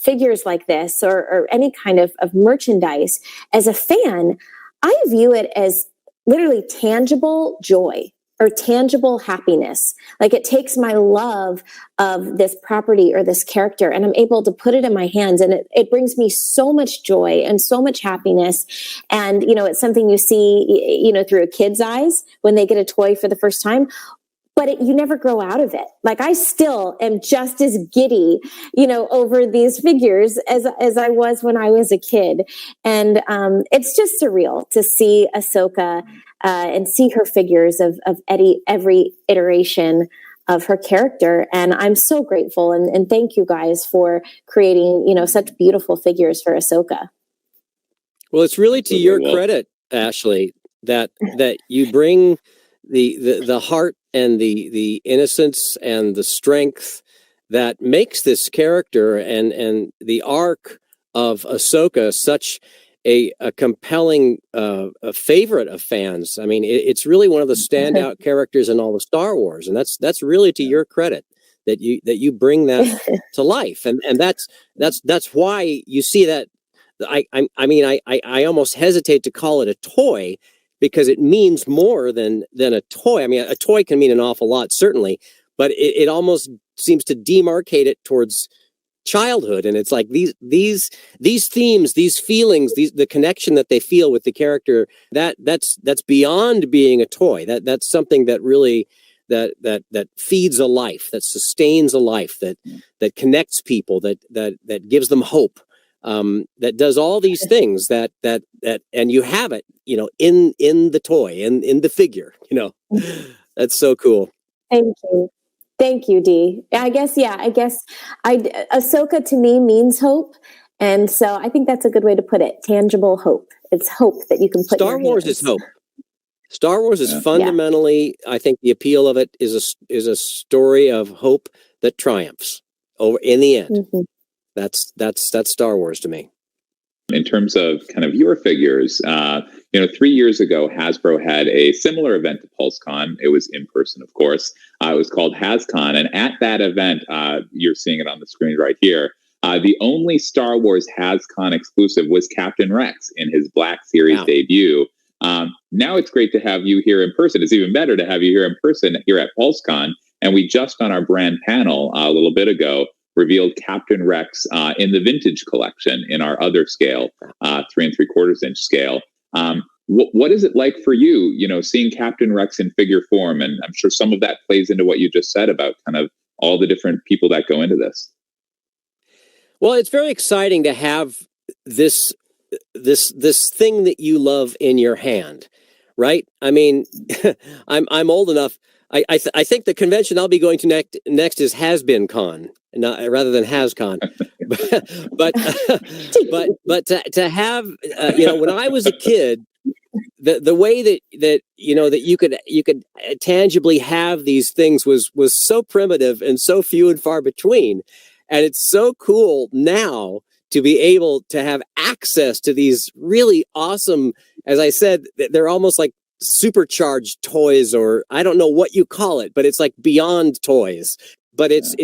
figures like this or any kind of merchandise, as a fan, I view it as literally tangible joy or tangible happiness. Like, it takes my love of this property or this character, and I'm able to put it in my hands, and it brings me so much joy and so much happiness. And, it's something you see, through a kid's eyes when they get a toy for the first time. But you never grow out of it. Like, I still am just as giddy, over these figures as I was when I was a kid. And it's just surreal to see Ahsoka and see her figures of every iteration of her character. And I'm so grateful. And thank you guys for creating, such beautiful figures for Ahsoka. Well, it's really to your credit, Ashley, that you bring the heart and the innocence and the strength that makes this character and the arc of Ahsoka such a compelling a favorite of fans. I mean, it's really one of the standout characters in all of Star Wars, and that's really to your credit that you bring that to life, and that's why you see that. I almost hesitate to call it a toy, because it means more than a toy. I mean, a toy can mean an awful lot, certainly, but it almost seems to demarcate it towards childhood. And it's like these themes, these feelings, the connection that they feel with the character, that's beyond being a toy. That's something that really that feeds a life, that sustains a life, that connects people, that gives them hope. That does all these things that and you have it, in the toy, in the figure, that's so cool. Thank you, Dee. I guess Ahsoka to me means hope. And so I think that's a good way to put it. Tangible hope. It's hope that you can put Star in your Wars hands. Is hope. Star Wars is fundamentally, I think the appeal of it is a story of hope that triumphs over in the end. Mm-hmm. That's Star Wars to me. In terms of kind of your figures, 3 years ago, Hasbro had a similar event to Pulsecon. It was in person, of course. It was called HasCon. And at that event, you're seeing it on the screen right here, the only Star Wars HasCon exclusive was Captain Rex in his Black Series debut. Now it's great to have you here in person. It's even better to have you here in person here at Pulsecon. And we just on our brand panel a little bit ago revealed Captain Rex in the vintage collection in our other scale, 3 3/4 inch scale. What is it like for you, seeing Captain Rex in figure form? And I'm sure some of that plays into what you just said about kind of all the different people that go into this. Well, it's very exciting to have this thing that you love in your hand, right? I mean, I'm old enough. I think the convention I'll be going to next is Has-Been Con, rather than HasCon. but to have when I was a kid, the way that you could tangibly have these things was so primitive and so few and far between, and it's so cool now to be able to have access to these really awesome, as I said, they're almost like supercharged toys, or I don't know what you call it, but it's like beyond toys. But it's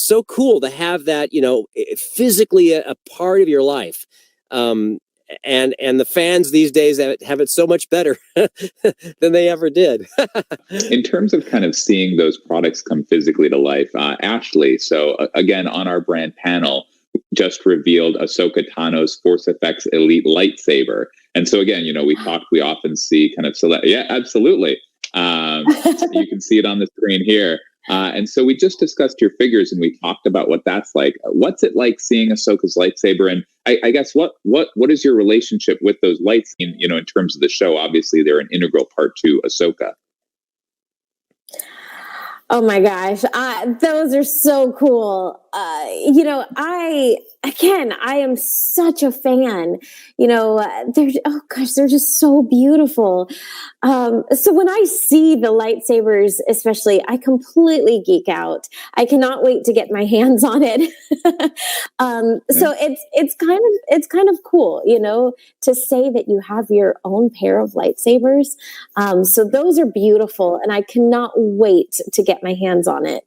so cool to have that, physically a part of your life. And the fans these days have it so much better than they ever did. In terms of kind of seeing those products come physically to life, Ashley, so again, on our brand panel, just revealed Ahsoka Tano's Force Effects Elite lightsaber. And so again, we often see kind of yeah, absolutely. You can see it on the screen here. And so we just discussed your figures and we talked about what that's like. What's it like seeing Ahsoka's lightsaber? And I guess what is your relationship with those lights in terms of the show? Obviously, they're an integral part to Ahsoka. Oh my gosh, those are so cool. I am such a fan. They're just so beautiful. So when I see the lightsabers, especially, I completely geek out. I cannot wait to get my hands on it. So it's kind of cool, to say that you have your own pair of lightsabers. So those are beautiful, and I cannot wait to get my hands on it.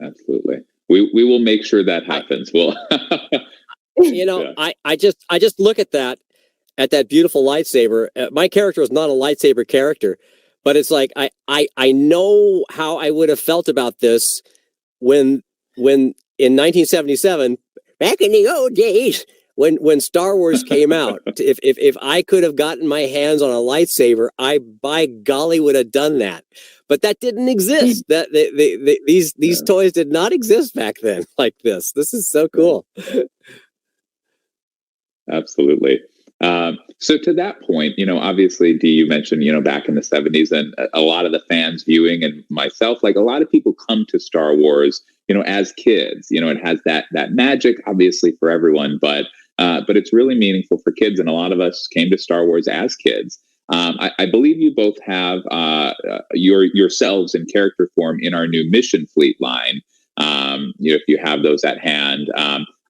Absolutely. We will make sure that happens. I just look at that beautiful lightsaber. My character is not a lightsaber character, but it's like I know how I would have felt about this when in 1977, back in the old days, when Star Wars came out. If I could have gotten my hands on a lightsaber, I by golly would have done that. But that didn't exist. These toys did not exist back then like this. This is so cool. Absolutely. So to that point, obviously, Dee, you mentioned, back in the 70s, and a lot of the fans viewing, and myself, like a lot of people come to Star Wars, as kids. It has that magic, obviously, for everyone, but it's really meaningful for kids, and a lot of us came to Star Wars as kids. I believe you both have yourselves in character form in our new Mission Fleet line. If you have those at hand.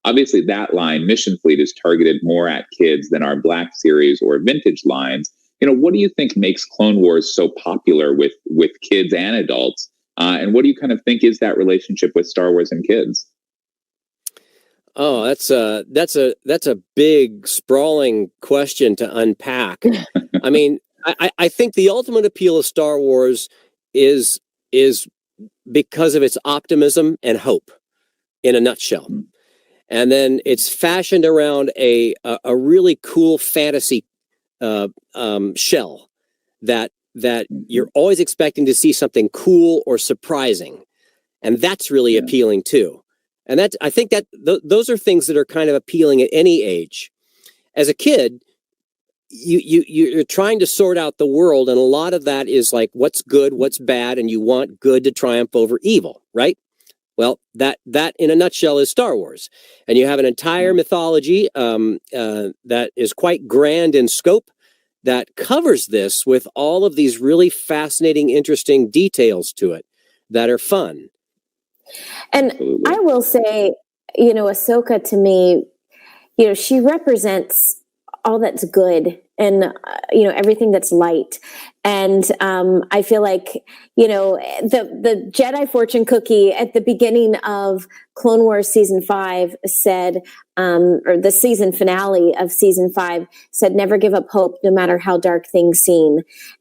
Obviously, that line, Mission Fleet, is targeted more at kids than our Black Series or vintage lines. What do you think makes Clone Wars so popular with kids and adults? And what do you kind of think is that relationship with Star Wars and kids? Oh, that's a big, sprawling question to unpack. I mean, I think the ultimate appeal of Star Wars is because of its optimism and hope, in a nutshell. And then it's fashioned around a really cool fantasy shell that you're always expecting to see something cool or surprising, and that's really appealing too. And I think that those are things that are kind of appealing at any age. As a kid, you're trying to sort out the world, and a lot of that is like what's good, what's bad, and you want good to triumph over evil, right? Well, that in a nutshell is Star Wars. And you have an entire mythology that is quite grand in scope that covers this with all of these really fascinating, interesting details to it that are fun. And I will say, Ahsoka to me, she represents all that's good and everything that's light. And I feel like the Jedi fortune cookie at the beginning of Clone Wars season 5 said, or the season finale of season 5 said, "Never give up hope, no matter how dark things seem."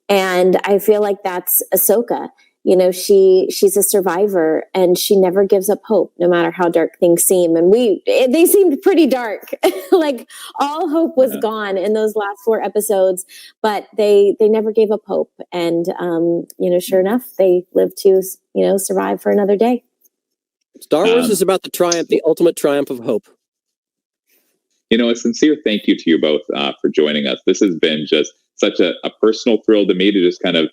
And I feel like that's Ahsoka. She's a survivor, and she never gives up hope, no matter how dark things seem. And they seemed pretty dark. Like all hope was gone in those last 4 episodes, but they never gave up hope. And, sure enough, they lived to, survive for another day. Star Wars is about the ultimate triumph of hope. A sincere thank you to you both for joining us. This has been just such a personal thrill to me to just kind of,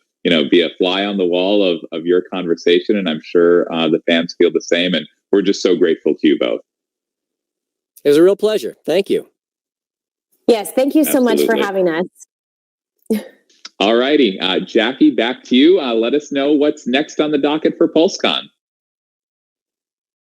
be a fly on the wall of your conversation. And I'm sure the fans feel the same. And we're just so grateful to you both. It was a real pleasure. Thank you. Yes, thank you so much for having us. All righty. Jackie, back to you. Let us know what's next on the docket for Pulsecon.